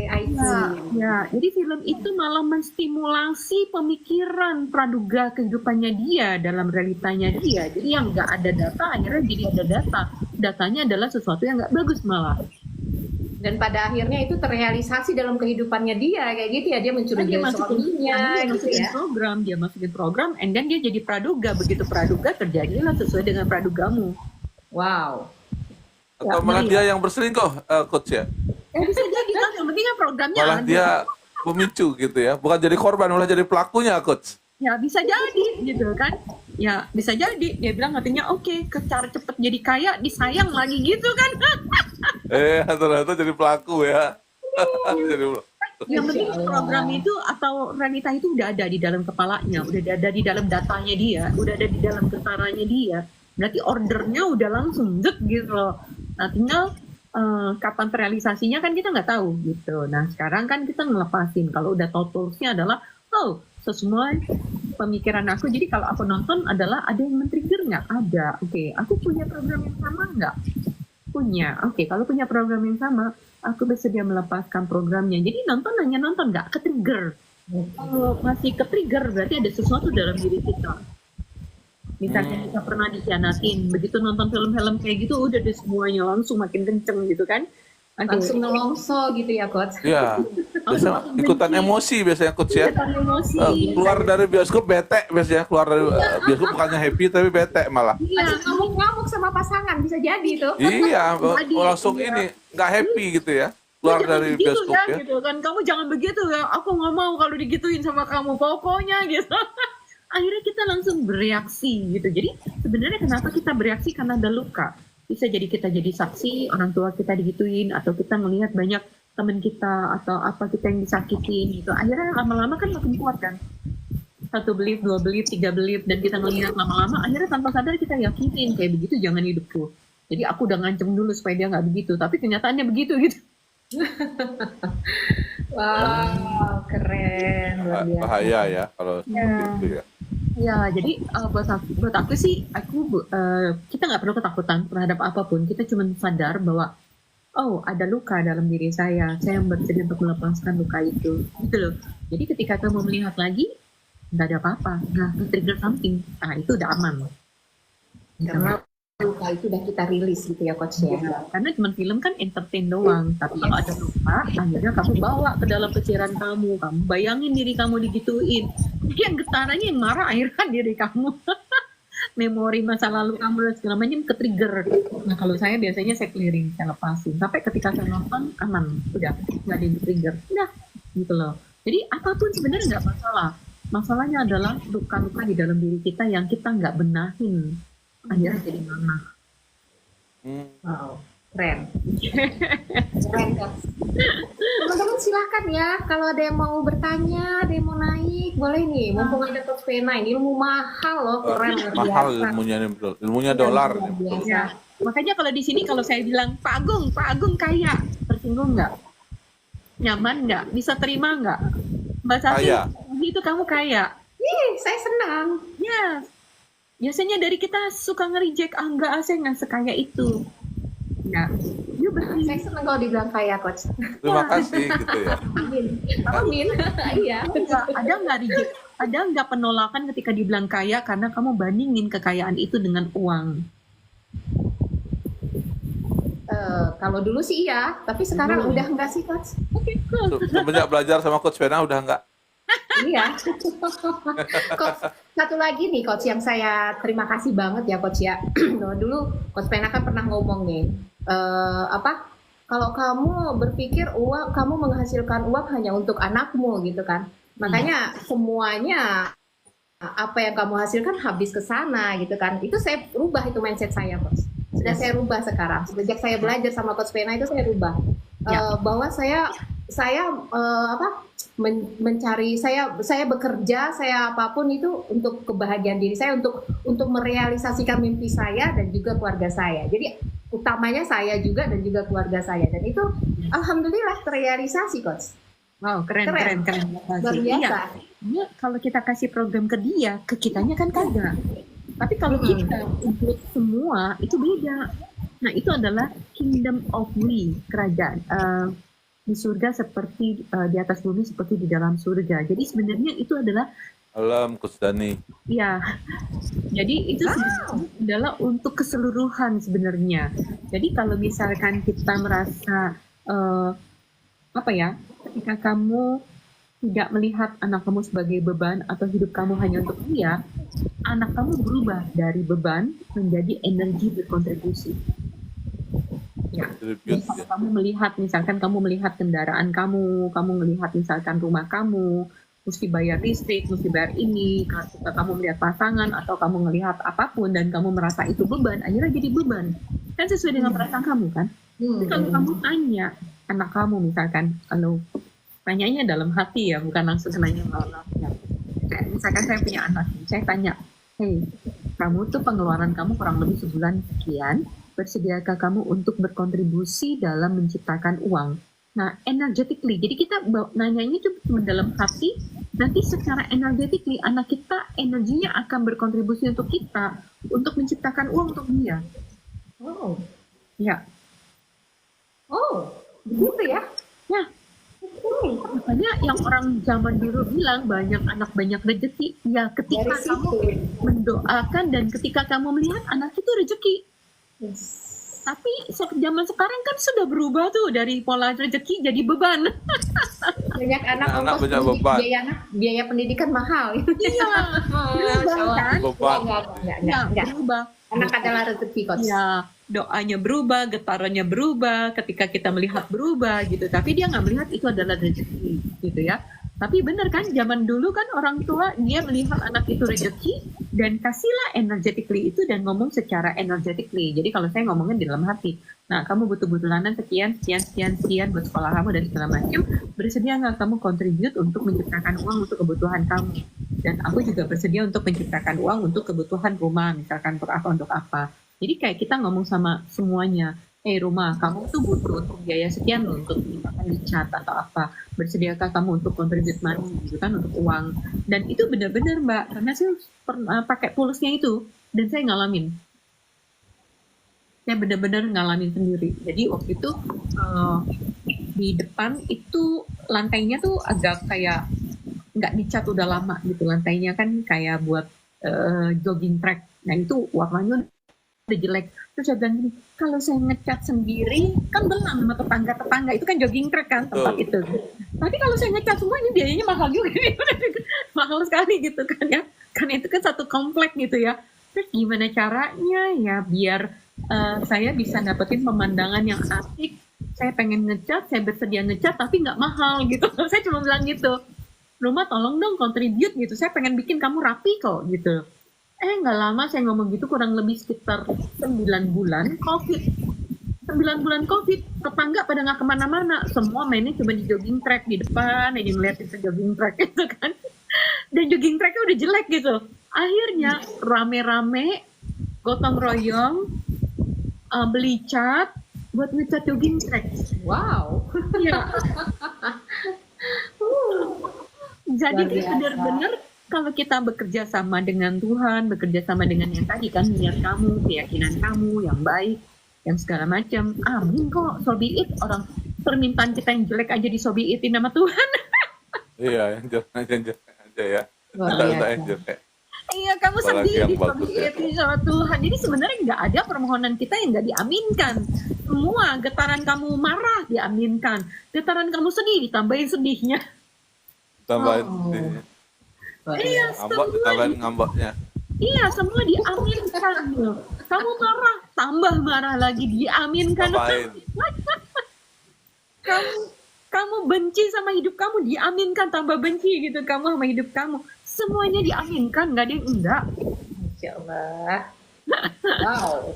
I see. Ya, jadi film itu malah menstimulasi pemikiran praduga kehidupannya dia dalam realitanya dia. Jadi yang nggak ada data, akhirnya jadi ada data. Datanya adalah sesuatu yang nggak bagus malah. Dan pada akhirnya itu terrealisasi dalam kehidupannya dia kayak gitu ya, dia mencurigai suaminya gitu ya. Dia masukin program, and then dia jadi praduga. Begitu praduga terjadilah sesuai dengan pradugamu. Wow. Atau malah dia yang berselingkuh, Coach ya? Bisa jadi kan, yang penting kan programnya Malah ada. dia pemicu gitu ya, bukan jadi korban, malah jadi pelakunya, Coach. Ya bisa jadi gitu kan. Ya bisa jadi, dia bilang artinya oke, cara cepet jadi kaya, disayang lagi gitu kan. Ternyata jadi pelaku ya. Jadi Yang penting program itu atau realita itu udah ada di dalam kepalanya, udah ada di dalam datanya dia, udah ada di dalam ketaranya dia. Berarti ordernya udah langsung gitu loh. Nah tinggal kapan terrealisasinya kan kita nggak tahu gitu. Nah sekarang kan kita ngelepasin, kalau udah tahu toolsnya adalah sesuai pemikiran aku. Jadi kalau aku nonton adalah ada yang men-trigger nggak? Ada. Oke, aku punya program yang sama nggak? Punya. Oke, kalau punya program yang sama, aku bersedia melepaskan programnya. Jadi nonton hanya nonton, nggak ke-trigger. Kalau masih ke-trigger berarti ada sesuatu dalam diri kita. Misalnya kita pernah dikhianatin, begitu nonton film-film kayak gitu udah deh semuanya langsung makin kenceng gitu kan. Langsung nelongso gitu ya Coach. Iya. Biasanya ikutan emosi biasanya, Coach ya. Emosi. Keluar dari bioskop bete biasanya, keluar dari bioskop bukannya happy tapi bete malah. Langsung ngamuk-ngamuk sama pasangan, bisa jadi tuh. Iya, langsung ini nggak happy gitu ya. Keluar dari bioskop ya. Gitu kan, kamu jangan begitu ya. Aku nggak mau kalau digituin sama kamu, pokoknya gitu. Akhirnya kita langsung bereaksi gitu. Jadi sebenarnya kenapa kita bereaksi, karena ada luka. Bisa jadi kita jadi saksi orang tua kita digituin, atau kita melihat banyak teman kita atau apa kita yang disakitin gitu. Akhirnya lama-lama kan makin kuat kan. 1 belief, 2 belief, 3 belief, dan kita ngelihat lama-lama akhirnya tanpa sadar kita yakinin kayak begitu jangan hidupku. Jadi aku udah ngancem dulu supaya dia nggak begitu, tapi kenyataannya begitu gitu. Wow, keren, luar biasa. Bahaya ya kalau seperti itu ya. Ya, jadi buat aku sih, kita nggak perlu ketakutan terhadap apapun. Kita cuma sadar bahwa, ada luka dalam diri saya bersedia untuk melepaskan luka itu. Gitu loh. Jadi ketika kamu melihat lagi, nggak ada apa-apa. Nah, trigger something. Nah, itu udah aman. Karena luka itu udah kita rilis gitu ya Coach ya. Karena cuma film kan entertain doang. Tapi kalau ada luka, akhirnya kamu bawa ke dalam pikiran kamu. Kamu bayangin diri kamu digituin. Yang getarannya yang marah akhirnya diri kamu. Memori masa lalu kamu dan segala macam ke-trigger. Nah kalau saya biasanya saya clearing, saya lepasin. Sampai ketika saya nonton, aman. Udah, nggak ada yang trigger. Udah, gitu loh. Jadi apapun sebenarnya nggak masalah. Masalahnya adalah luka-luka di dalam diri kita yang kita nggak benahin. Akhirnya jadi mana? Wow, keren. Keren Coach. Teman-teman silakan ya, kalau ada yang mau bertanya, ada yang mau naik, boleh nih. Mumpung ada Coach Vena, ini ilmu mahal loh, keren. Mahal ilmunya dolar. Ya. Makanya kalau di sini kalau saya bilang Pak Agung kaya, tersinggung nggak? Nyaman nggak? Bisa terima nggak? Mbak Sasi, itu kamu kaya. Ih, saya senang. Yes. Biasanya dari kita suka nge-reject, enggak, saya nggak sekaya itu. Ya, you Saya berarti senang kalau dibilang kaya, Coach. Terima kasih gitu ya. Amin. Amin. Iya. ada nggak reject, ada nggak penolakan ketika dibilang kaya karena kamu bandingin kekayaan itu dengan uang? Kalau dulu sih iya, tapi sekarang udah enggak sih, Coach. Oke, cool. Semenjak belajar sama Coach Vena udah enggak. Iya. Coach, satu lagi nih Coach yang saya terima kasih banget ya Coach ya. Dulu Coach Pena kan pernah ngomong nih, kalau kamu berpikir kamu menghasilkan uang hanya untuk anakmu gitu kan. Makanya semuanya apa yang kamu hasilkan habis ke sana gitu kan. Itu saya rubah itu mindset saya Coach. Sudah saya rubah sekarang. Sejak saya belajar sama Coach Pena itu saya rubah. Bahwa saya mencari, saya bekerja, saya apapun itu untuk kebahagiaan diri saya, untuk merealisasikan mimpi saya dan juga keluarga saya. Jadi utamanya saya juga dan juga keluarga saya, dan itu alhamdulillah terrealisasi Coach. Wow, keren. Luar biasa. Iya, kalau kita kasih program ke dia, ke kitanya kan kagak. Tapi kalau kita include semua, itu beda. Nah, itu adalah kingdom of we, kerajaan. Di surga seperti di atas bumi seperti di dalam surga. Jadi sebenarnya itu adalah Alam Coach Dani. ya. Jadi itu sebenarnya adalah untuk keseluruhan sebenarnya. Jadi kalau misalkan kita merasa ketika kamu tidak melihat anak kamu sebagai beban atau hidup kamu hanya untuk dia, anak kamu berubah dari beban menjadi energi berkontribusi. Ya. Kalau kamu melihat kendaraan kamu melihat misalkan rumah kamu, mesti bayar listrik, mesti bayar ini, kalau kamu melihat pasangan atau kamu melihat apapun dan kamu merasa itu beban, akhirnya jadi beban. Kan sesuai dengan perasaan kamu kan? Tapi kalau kamu tanya anak kamu misalkan, kalau tanyanya dalam hati ya, bukan langsung nanya malam. Misalkan saya punya anak, saya tanya, hey, kamu tuh pengeluaran kamu kurang lebih sebulan sekian, bersediakah kamu untuk berkontribusi dalam menciptakan uang? Nah, energetically, jadi kita nanyanya cuma dalam hati, nanti secara energetically anak kita energinya akan berkontribusi untuk kita, untuk menciptakan uang untuk dia. Oh, Ya, begitu ya? ya. Makanya yang orang zaman dulu bilang banyak anak banyak rezeki, ya ketika Dari kamu situ. mendoakan dan ketika kamu melihat anak itu rezeki. Yes. Tapi zaman sekarang kan sudah berubah tuh dari pola rezeki jadi beban. Banyak anak Anak ongkos banyak beban. biaya pendidikan mahal. Iya, berubah kan? Beban. Enggak. Berubah. Anak adalah rezeki Coach. Ya, doanya berubah, getarannya berubah, ketika kita melihat berubah gitu. Tapi dia nggak melihat itu adalah rezeki gitu ya. Tapi benar kan, zaman dulu kan orang tua dia melihat anak itu rezeki dan kasihlah energetically itu dan ngomong secara energetically. Jadi kalau saya ngomongin di dalam hati, nah kamu butuh bulanan sekian buat sekolah kamu dan segala macam, bersedia nggak kamu contribute untuk menciptakan uang untuk kebutuhan kamu? Dan aku juga bersedia untuk menciptakan uang untuk kebutuhan rumah, misalkan untuk apa. Jadi kayak kita ngomong sama semuanya, rumah, kamu tuh butuh untuk biaya sekian loh untuk misalkan dicat atau apa. Bersediakah kamu untuk contribute money gitu kan, untuk uang. Dan itu benar-benar Mbak, karena saya pernah pakai pulsnya itu dan saya ngalamin. Saya benar-benar ngalamin sendiri. Jadi waktu itu di depan itu lantainya tuh agak kayak nggak dicat udah lama gitu. Lantainya kan kayak buat jogging track. Nah itu warnanya udah jelek. Terus saya bilang gini, kalau saya ngecat sendiri kan belang sama tetangga-tetangga, itu kan jogging track kan tempat itu. Tapi kalau saya ngecat semua ini biayanya mahal juga, mahal sekali gitu kan ya, karena itu kan satu komplek gitu ya. Terus gimana caranya ya biar saya bisa dapetin pemandangan yang asik, saya pengen ngecat, saya bersedia ngecat tapi nggak mahal gitu. Saya cuma bilang gitu, rumah tolong dong contribute gitu, saya pengen bikin kamu rapi kok gitu. Nggak lama saya ngomong gitu, kurang lebih sekitar 9 bulan COVID. 9 bulan COVID, tetangga pada nggak kemana-mana. Semua mainnya cuma di jogging track di depan, aja ngeliatin ke jogging track gitu kan. Dan jogging tracknya udah jelek gitu. Akhirnya rame-rame, gotong royong, beli cat buat ngecat jogging track. Wow. Ya. Jadi benar-benar kalau kita bekerja sama dengan Tuhan, bekerja sama dengan yang tadi kan, niat kamu, keyakinan kamu yang baik, yang segala macam, amin kok, so be it. Orang permintaan kita yang jelek aja disobiitin sama Tuhan. Iya, yang jelek aja ya. Luar Ada biasa. yang jelek. Iya, kamu Apalagi sedih yang bagus ya. disobiitin sama Tuhan. Jadi sebenarnya nggak ada permohonan kita yang nggak diaminkan. Semua getaran kamu marah diaminkan, getaran kamu sedih ditambahin sedihnya. Tambahin Oh. sedihnya. Luar Iya, biasa. Ngambek ditambahin ngambeknya. Iya, semua diaminkan. Kamu marah, tambah marah lagi diaminkan. Tambahin. Kamu benci sama hidup kamu, diaminkan, tambah benci gitu kamu sama hidup kamu. Semuanya diaminkan, nggak ada yang enggak. Masya Allah. Wow.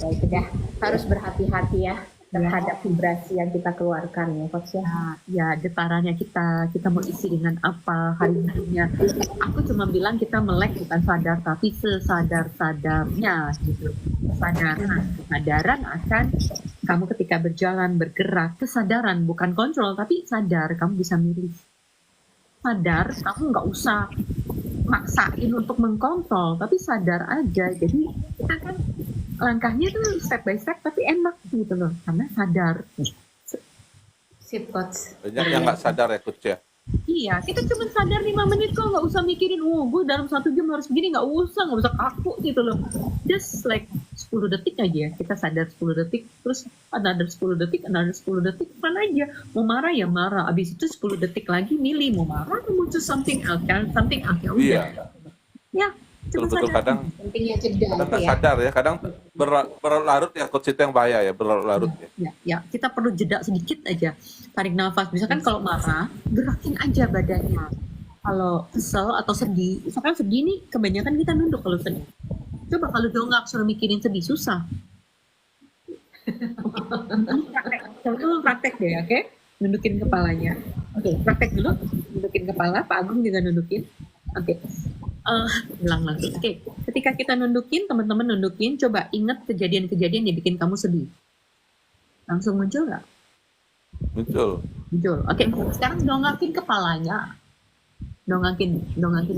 Baik, udah harus berhati-hati ya terhadap vibrasi yang kita keluarkan ya Coach ya. Nah, ya getarannya kita mau isi dengan apa hari-harinya. Aku cuma bilang kita melek bukan sadar, tapi sesadar-sadarnya gitu. Kesadaran akan kamu ketika berjalan, bergerak, kesadaran bukan kontrol, tapi sadar kamu bisa milih. Sadar kamu nggak usah maksain untuk mengkontrol, tapi sadar aja. Jadi kita kan langkahnya tuh step by step tapi enak gitu loh, karena sadar. Sip Coach. Banyak yang nggak sadar ya Coach ya. Iya, kita cuma sadar 5 menit kok, nggak usah mikirin, gue dalam 1 jam harus begini, nggak usah kaku gitu loh. Just like 10 detik aja, kita sadar 10 detik, terus another 10 detik, mana aja. Mau marah ya marah, abis itu 10 detik lagi milih, mau marah atau mau choose something else, ya udah. Iya. Ya, cuma Betul-betul sadar. kadang Pentingnya jeda itu nggak ya. sadar ya. Kadang berlarut ya Coach, itu yang bahaya ya, berlarut ya. Ya, kita perlu jeda sedikit aja, tarik nafas. Misalkan kalau marah, gerakin aja badannya. Kalau kesel atau sedih, misalkan sedih nih, kebanyakan kita nunduk kalau sedih. Coba kalau dongak suruh mikirin sedih, susah. Praktek deh, oke? Nundukin kepalanya. Oke, praktek dulu. Nundukin kepala, Pak Agung juga nundukin. Oke. Ulang langsung. Oke, ketika kita nundukin, teman-teman nundukin, coba ingat kejadian-kejadian yang bikin kamu sedih. Langsung muncul nggak? Muncul. Muncul. Oke, sekarang dongakin kepalanya. Dongakin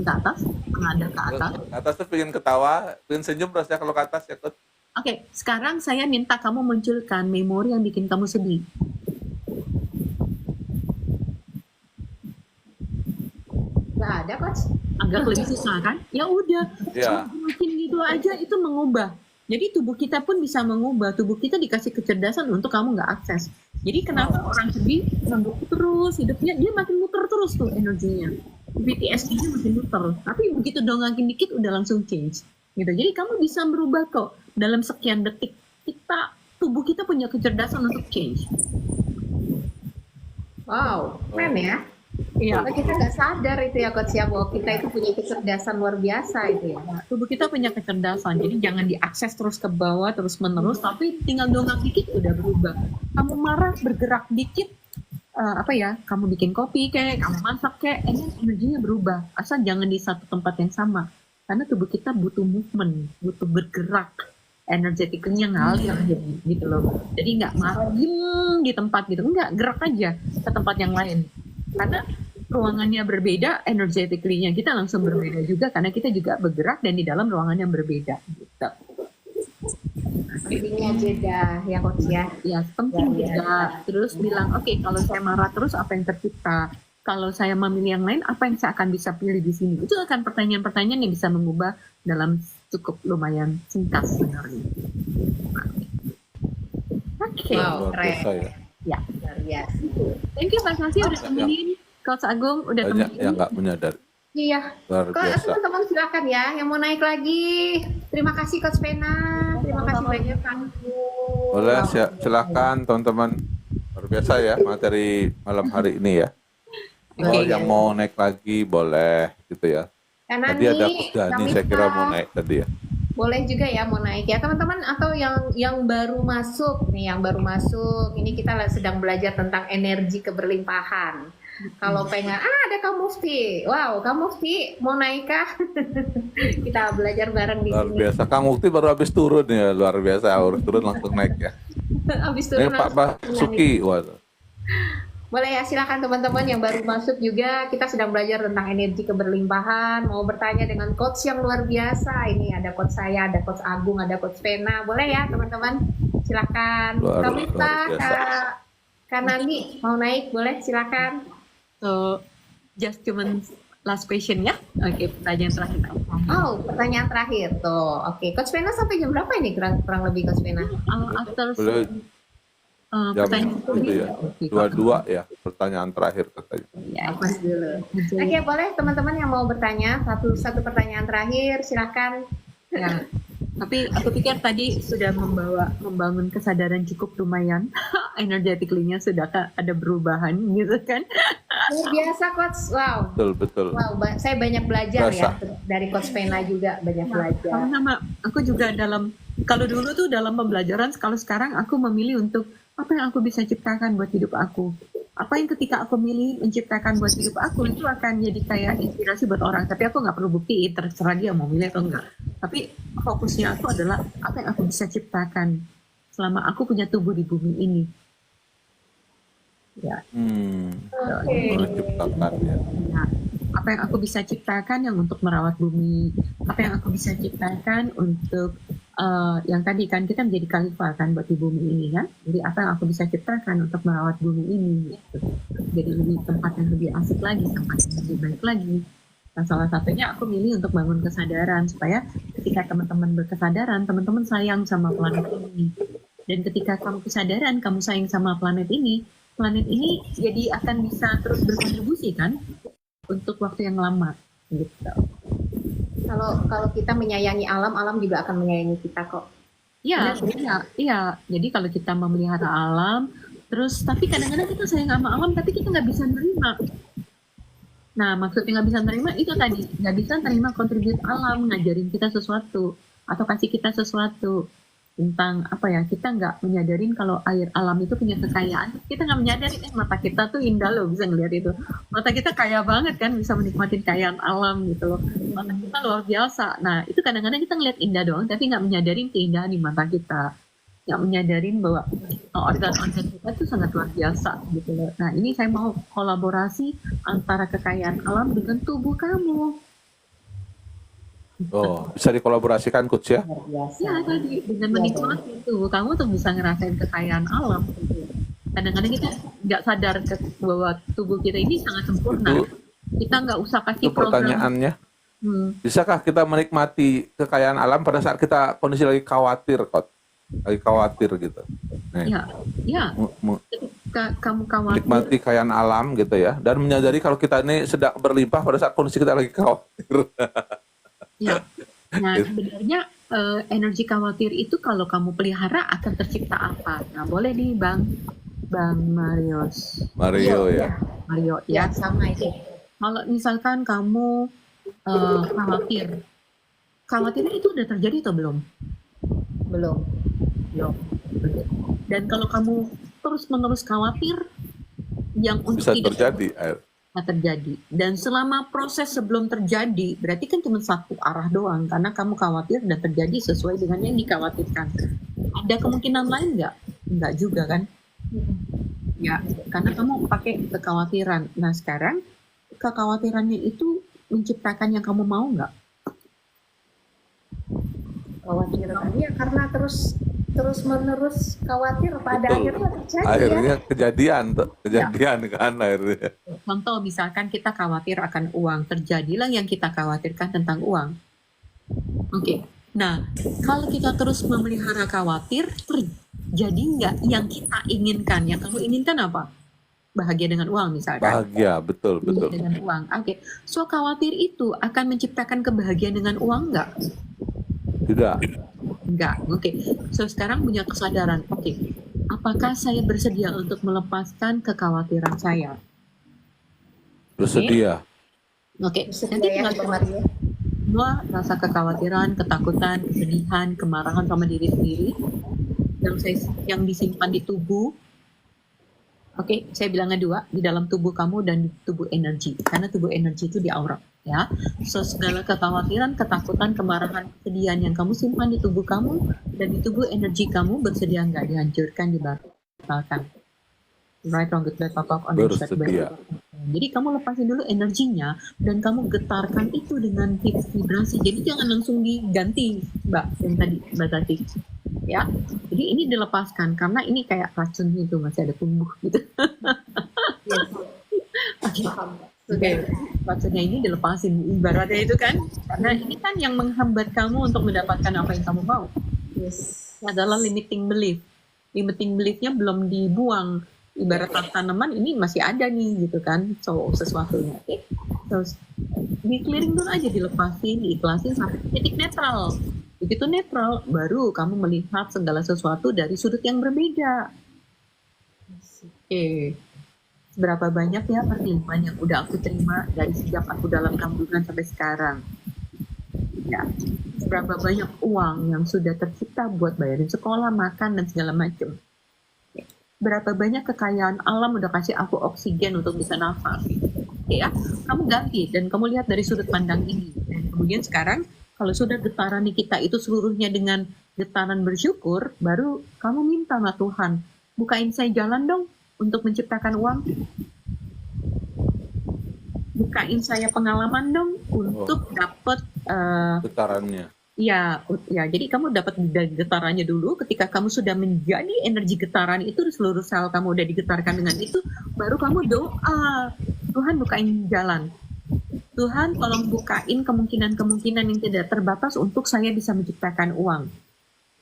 ke atas, menghadap ke atas. Atas tuh pengen ketawa, pengen senyum rasanya kalau ke atas ya Coach. Oke, sekarang saya minta kamu munculkan memori yang bikin kamu sedih. Nggak ada Coach. Agak lebih susah kan? Ya udah, Iya. makin gitu aja itu mengubah. Jadi tubuh kita pun bisa mengubah. Tubuh kita dikasih kecerdasan untuk kamu nggak akses. Jadi kenapa orang sedih nunduk terus hidupnya, dia makin muter terus tuh energinya. PTSD-nya makin muter. Tapi begitu dongangin dikit udah langsung change. Gitu. Jadi kamu bisa merubah kok dalam sekian detik. Tubuh kita punya kecerdasan untuk change. Wow, keren ya. Iya. Kalau kita nggak sadar itu ya Coach ya, bahwa kita itu punya kecerdasan luar biasa itu ya. Tubuh kita punya kecerdasan, jadi jangan diakses terus ke bawah terus menerus, tapi tinggal dongak dikit udah berubah. Kamu marah bergerak dikit, kamu bikin kopi kayak, kamu masak kayak, energinya berubah. Asal jangan di satu tempat yang sama, karena tubuh kita butuh movement, butuh bergerak, energetiknya ngalir gitu loh. Jadi nggak marah diem di tempat gitu, nggak, gerak aja ke tempat yang lain. Karena ruangannya berbeda, energetically-nya kita langsung berbeda juga karena kita juga bergerak dan di dalam ruangan yang berbeda gitu. Pentingnya jeda ya Coach ya. Ya, penting juga. Terus bilang, oke, kalau saya marah terus apa yang tercipta? Kalau saya memilih yang lain, apa yang saya akan bisa pilih di sini? Itu akan pertanyaan-pertanyaan yang bisa mengubah dalam cukup lumayan singkat sebenarnya. Oke. Wow, Luar keren. biasa ya. Ya. Luar biasa. Thank you Pak Sasi udah temenin. Coach Agung udah Banyak temenin. yang nggak menyadari. Iya. Luar Kalau biasa. teman-teman silakan ya yang mau naik lagi. Terima kasih Coach Pena. Terima kasih banyak Kang. Boleh, silakan teman-teman. Luar biasa ya materi malam hari ini ya. Oh, Oke. yang mau naik lagi boleh gitu ya. Karena Tadi ada nih, Dani saya kira mau naik tadi ya. boleh juga ya mau naik ya teman-teman, atau yang baru masuk nih, yang baru masuk ini kita sedang belajar tentang energi keberlimpahan. Kalau pengen ada Kang Mufti, wow Kang Mufti mau naik kah? Kita belajar bareng di Luar sini. biasa. Kang Mukti baru habis turun ya, luar biasa. Harus turun langsung naik ya. Habis Ini turun Pak langsung Basuki, waduh. Boleh ya, silakan teman-teman yang baru masuk juga. Kita sedang belajar tentang energi keberlimpahan. Mau bertanya dengan coach yang luar biasa. Ini ada coach saya, ada coach Agung, ada coach Vena. Boleh ya teman-teman? Silakan. Luar Kamita, biasa. Kak Nani mau naik? Boleh, silakan. So, just cuman last question ya. Oke, pertanyaan terakhir. Oh, pertanyaan terakhir tuh. Oke, coach Vena sampai jam berapa ini kurang lebih coach Vena? After Boleh jam pertanyaan itu ya. Dua ya pertanyaan terakhir katanya. ya, Pas dulu. Oke, boleh teman-teman yang mau bertanya satu pertanyaan terakhir, silakan. ya. Tapi aku pikir tadi sudah membangun kesadaran cukup lumayan. Energetically-nya sudah ada berubahan gitu kan. Luar biasa coach. Wow. Betul. Wow, saya banyak belajar Berasa. ya dari coach Vena juga banyak belajar. Sama-sama. Aku juga kalau dulu tuh dalam pembelajaran, kalau sekarang aku memilih untuk apa yang aku bisa ciptakan buat hidup aku. Apa yang ketika aku milih menciptakan buat hidup aku itu akan jadi kayak inspirasi buat orang. Tapi aku nggak perlu buktiin, terserah dia mau milih atau enggak. Tapi fokusnya aku adalah apa yang aku bisa ciptakan selama aku punya tubuh di bumi ini. Ya. Oke. Menciptakan ya. Nah, apa yang aku bisa ciptakan yang untuk merawat bumi, apa yang aku bisa ciptakan untuk yang tadi kan kita menjadi khalifah kan buat di bumi ini kan. Jadi apa yang aku bisa ciptakan untuk merawat bumi ini gitu. Jadi lebih tempat yang lebih asik lagi, tempat yang lebih baik lagi. Nah, salah satunya aku milih untuk bangun kesadaran supaya ketika teman-teman berkesadaran, teman-teman sayang sama planet ini. Dan ketika kamu kesadaran, kamu sayang sama planet ini jadi akan bisa terus berkontribusi kan untuk waktu yang lama gitu. Kalau kita menyayangi alam, alam juga akan menyayangi kita kok. Iya. Jadi kalau kita memelihara alam, terus tapi kadang-kadang kita sayang sama alam, tapi kita nggak bisa nerima. Nah, maksudnya nggak bisa nerima itu tadi, nggak bisa nerima kontribut alam ngajarin kita sesuatu atau kasih kita sesuatu tentang apa ya, kita nggak menyadarin kalau air alam itu punya kekayaan, kita nggak menyadarin mata kita tuh indah loh, bisa ngeliat itu, mata kita kaya banget kan, bisa menikmati kekayaan alam gitu loh, mata kita luar biasa. Nah itu kadang-kadang kita ngeliat indah doang tapi nggak menyadarin keindahan di mata kita, nggak menyadarin bahwa organ-organ kita tuh sangat luar biasa gitu loh. Nah ini saya mau kolaborasi antara kekayaan alam dengan tubuh kamu. Oh, bisa dikolaborasikan coach ya? Luar biasa. Ya tadi dengan menikmati tubuh kamu tuh bisa ngerasain kekayaan alam. Kadang-kadang kita nggak sadar bahwa tubuh kita ini sangat sempurna. Kita nggak usah kasih Itu pertanyaannya. Bisakah kita menikmati kekayaan alam pada saat kita kondisi lagi khawatir, coach? Lagi khawatir gitu. Ya. Ketika kamu khawatir. Menikmati kekayaan alam gitu ya, dan menyadari kalau kita ini sedang berlimpah pada saat kondisi kita lagi khawatir. Ya. Nah sebenarnya energi khawatir itu kalau kamu pelihara akan tercipta apa? Nah boleh nih Bang Mario ya. Mario Ya, ya. sama itu. Kalau misalkan kamu khawatir itu udah terjadi atau belum? Belum. Dan kalau kamu terus-menerus khawatir, yang untuk Bisa tidak terjadi. Dan selama proses sebelum terjadi, berarti kan cuma satu arah doang, karena kamu khawatir dan terjadi sesuai dengan yang dikhawatirkan. Ada kemungkinan lain nggak? Nggak juga kan? Ya, karena kamu pakai kekhawatiran. Nah sekarang kekhawatirannya itu menciptakan yang kamu mau nggak? Khawatir ya, karena terus menerus khawatir pada Betul. akhirnya terjadi Akhirnya ya. kejadian kan akhirnya. Contoh misalkan kita khawatir akan uang, terjadilah yang kita khawatirkan tentang uang. Oke. Nah, kalau kita terus memelihara khawatir, terjadi nggak yang kita inginkan? Yang kamu inginkan apa? Bahagia dengan uang misalkan. Bahagia, betul. Dengan uang. Oke. So khawatir itu akan menciptakan kebahagiaan dengan uang nggak? Tidak. Enggak. Oke. So sekarang punya kesadaran. Oke. Apakah saya bersedia untuk melepaskan kekhawatiran saya? Bersedia. Oke. Bersedia Nanti ya, tinggal Bang Mario. semua rasa kekhawatiran, ketakutan, kesedihan, kemarahan sama diri sendiri yang disimpan di tubuh. Oke, saya bilangnya dua, di dalam tubuh kamu dan di tubuh energi. Karena tubuh energi itu di aura, ya. So, segala kekhawatiran, ketakutan, kemarahan, kesedihan yang kamu simpan di tubuh kamu dan di tubuh energi kamu bersedia nggak dihancurkan, dibatalkan. Right, wrong, good, bad, talk on it, bad, Bersedia. Jadi kamu lepasin dulu energinya dan kamu getarkan itu dengan vibrasi. Jadi jangan langsung diganti, Mbak, yang tadi Mbak Tati. Ya, jadi ini dilepaskan karena ini kayak racun itu masih ada tumbuh gitu. Yes. Oke. Paham. Oke, racunnya ini dilepasin ibaratnya itu kan, karena ini kan yang menghambat kamu untuk mendapatkan apa yang kamu mau. Yes. Adalah limiting belief. Limiting beliefnya belum dibuang. Ibarat tanaman ini masih ada nih gitu kan, so sesuatunya. Oke, terus di clearing dulu aja, dilepasin, diikhlasin sampai titik netral. Begitu netral, baru kamu melihat segala sesuatu dari sudut yang berbeda. Oke, seberapa banyak ya perkelimpahan yang udah aku terima dari sejak aku dalam kandungan sampai sekarang. Ya, seberapa banyak uang yang sudah tercipta buat bayarin sekolah, makan, dan segala macam. Berapa banyak kekayaan alam udah kasih aku oksigen untuk bisa nafas. Ya, kamu ganti dan kamu lihat dari sudut pandang ini. Dan kemudian sekarang kalau sudah getaran di kita itu seluruhnya dengan getaran bersyukur, baru kamu minta sama Tuhan, bukain saya jalan dong untuk menciptakan uang. Bukain saya pengalaman dong untuk dapat Getarannya. ya, jadi kamu dapat getarannya dulu. Ketika kamu sudah menjadi energi getaran itu, seluruh sel kamu udah digetarkan dengan itu, baru kamu doa, Tuhan bukain jalan. Tuhan tolong bukain kemungkinan-kemungkinan yang tidak terbatas untuk saya bisa menciptakan uang.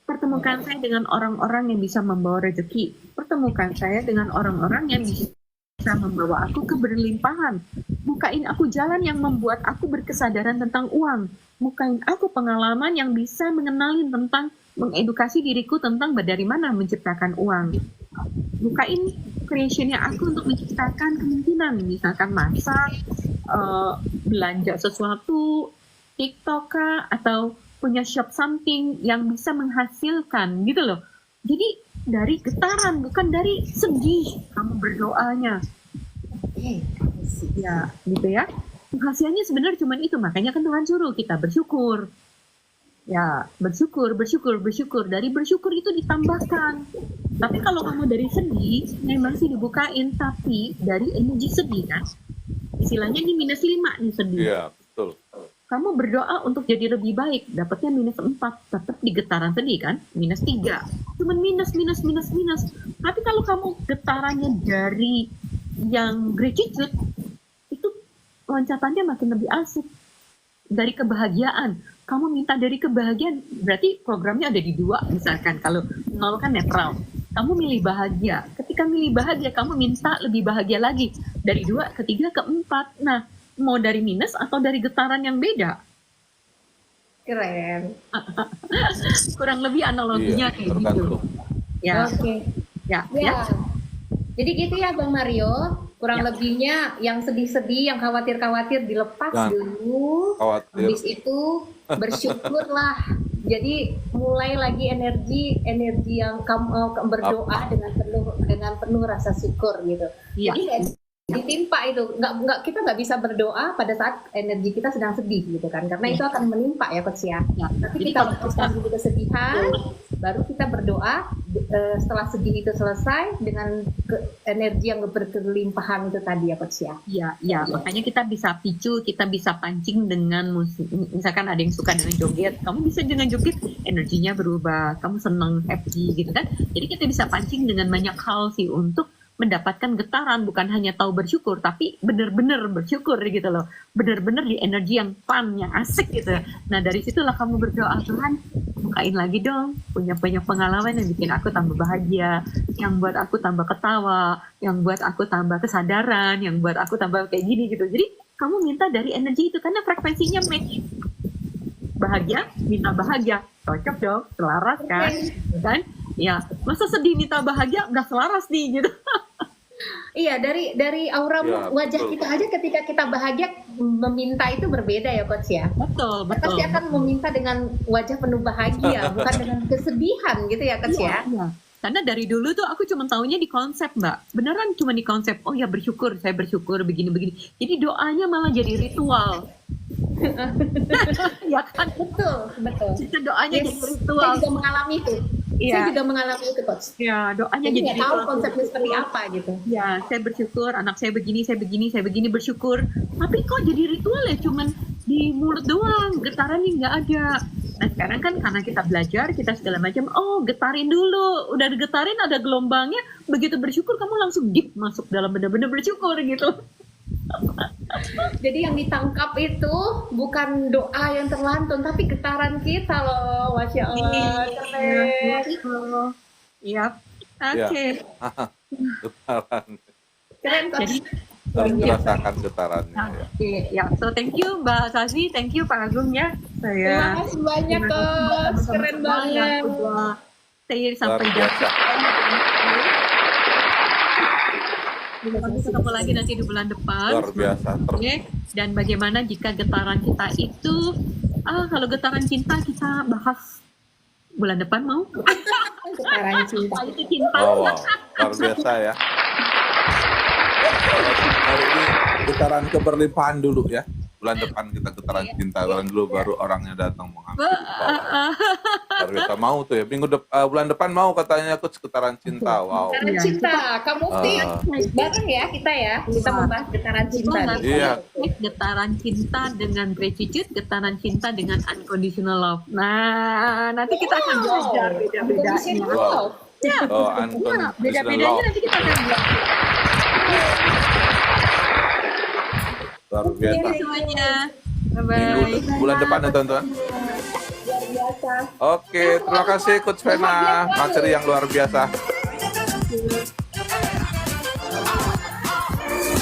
Pertemukan saya dengan orang-orang yang bisa membawa rezeki. Pertemukan saya dengan orang-orang yang bisa membawa aku ke berlimpahan. Bukain aku jalan yang membuat aku berkesadaran tentang uang. Bukain aku pengalaman yang bisa mengenalin tentang, mengedukasi diriku tentang dari mana menciptakan uang. Bukain creationnya aku untuk menciptakan kemungkinan, misalkan masak, belanja sesuatu, TikTok kah, atau punya shop something yang bisa menghasilkan gitu loh. Jadi dari getaran, bukan dari sedih kamu berdoanya. Ya, gitu ya. Hasilnya sebenarnya cuma itu, makanya kan Tuhan suruh kita bersyukur. Ya, bersyukur. Dari bersyukur itu ditambahkan. Tapi kalau kamu dari sedih, memang sih dibukain, tapi dari energi sedih kan. Istilahnya ini -5 nih sedih. Iya, betul. Kamu berdoa untuk jadi lebih baik, dapatnya -4, tetap di getaran sedih kan, -3. Cuman minus. Tapi kalau kamu getarannya dari yang gratitude, itu loncatannya makin lebih asik. Dari kebahagiaan, kamu minta dari kebahagiaan, berarti programnya ada di 2 misalkan. Kalau 0 kan netral, kamu milih bahagia. Ketika milih bahagia, kamu minta lebih bahagia lagi. Dari 2 ke 3 ke 4. Nah, mau dari minus atau dari getaran yang beda? Keren. Kurang lebih analoginya kayak gitu. tergantung. Ya, Oke. ya. Jadi gitu ya Bang Mario, kurang lebihnya yang sedih-sedih, yang khawatir-khawatir dilepas Jangan dulu. khawatir. Habis itu bersyukurlah. Jadi mulai lagi energi yang kamu berdoa dengan penuh rasa syukur gitu. Iya. Jadi ditimpa itu, kita nggak bisa berdoa pada saat energi kita sedang sedih gitu kan, karena itu akan menimpa ya Coach ya. Tapi Jadi kita kalau lepaskan dulu kesedihan, baru kita berdoa setelah sedih itu selesai dengan energi yang berkelimpahan itu tadi ya Coach ya. Iya, makanya kita bisa picu, kita bisa pancing dengan musik. Misalkan ada yang suka dengan joget, kamu bisa dengan joget energinya berubah, kamu senang, happy gitu kan. Jadi kita bisa pancing dengan banyak hal sih untuk mendapatkan getaran, bukan hanya tahu bersyukur, tapi benar-benar bersyukur gitu loh. Benar-benar di energi yang fun, yang asik gitu. Nah dari situlah kamu berdoa, Tuhan bukain lagi dong, punya banyak pengalaman yang bikin aku tambah bahagia, yang buat aku tambah ketawa, yang buat aku tambah kesadaran, yang buat aku tambah kayak gini gitu. Jadi kamu minta dari energi itu, karena frekuensinya match. Bahagia, minta bahagia, cocok dong, selaras kan? Ya, masa sedih minta bahagia nggak selaras nih gitu. Iya, dari aura wajah betul. kita aja ketika kita bahagia meminta itu berbeda ya Coach ya. Betul. Pasti akan meminta dengan wajah penuh bahagia, bukan dengan kesedihan gitu ya Coach ya. Iya. Karena dari dulu tuh aku cuma taunya di konsep, Mbak. Beneran cuma di konsep. Oh ya bersyukur, saya bersyukur begini-begini. Jadi doanya malah jadi ritual. Ya kan? Betul. Kita doanya jadi Saya ritual. juga mengalami itu. Iya, juga mengalami itu coach. ya doanya Jadi jadi nggak tahu ritual. konsepnya seperti apa gitu. Ya, saya bersyukur anak saya begini, bersyukur. Tapi kok jadi ritual ya cuman di mulut doang, getarannya nggak ada. Nah sekarang kan karena kita belajar, kita segala macam, oh getarin dulu, udah digetarin ada gelombangnya, begitu bersyukur kamu langsung deep masuk dalam benar-benar bersyukur gitu. Jadi yang ditangkap itu bukan doa yang terlantun, tapi getaran kita loh, masya Allah. Keren. Iya, oke. Getaran. Keren coach. Jadi Harus merasakan getarannya ya. oke, ya, so thank you Mbak Sasi, thank you Pak Agung ya. Terima kasih banyak coach, keren banget. Stay Luar sampai jam. biasa. Kami ketemu lagi nanti di bulan depan. Luar biasa. Oke. Dan bagaimana jika getaran kita itu, kalau getaran cinta kita bahas bulan depan mau? Getaran cinta. Itu cinta. Oh, wow. Luar biasa ya. Hari ini getaran keberlimpahan dulu ya. Bulan depan kita getaran cinta. Bulan dulu baru orangnya datang mengambil. Luar biasa. Mau tuh ya. Bulan depan mau katanya coach getaran cinta. Wow. Getaran cinta, kamu bareng ya kita ya. Kita membahas getaran cinta. Iya. Getaran cinta dengan gratitude, getaran cinta dengan unconditional love. Nah, nanti kita akan belajar beda-bedanya. Wow. Oh, Nah, unconditional beda-bedanya love. nanti kita akan belajar. Luar biasa. Semuanya. Minggu Bye-bye. bulan depan ya teman-teman. Luar biasa. Oke, terima kasih Coach Vena. Materi yang luar biasa.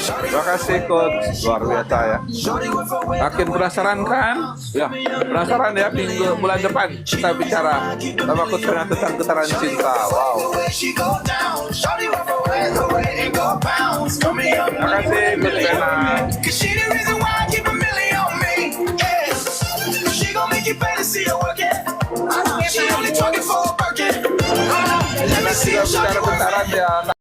Terima kasih Coach, luar biasa ya. Makin penasaran kan? Ya, penasaran ya minggu bulan depan kita bicara sama Coach Vena tentang getaran cinta. Wow. Terima kasih Coach Vena. Kita bicara getaran ya.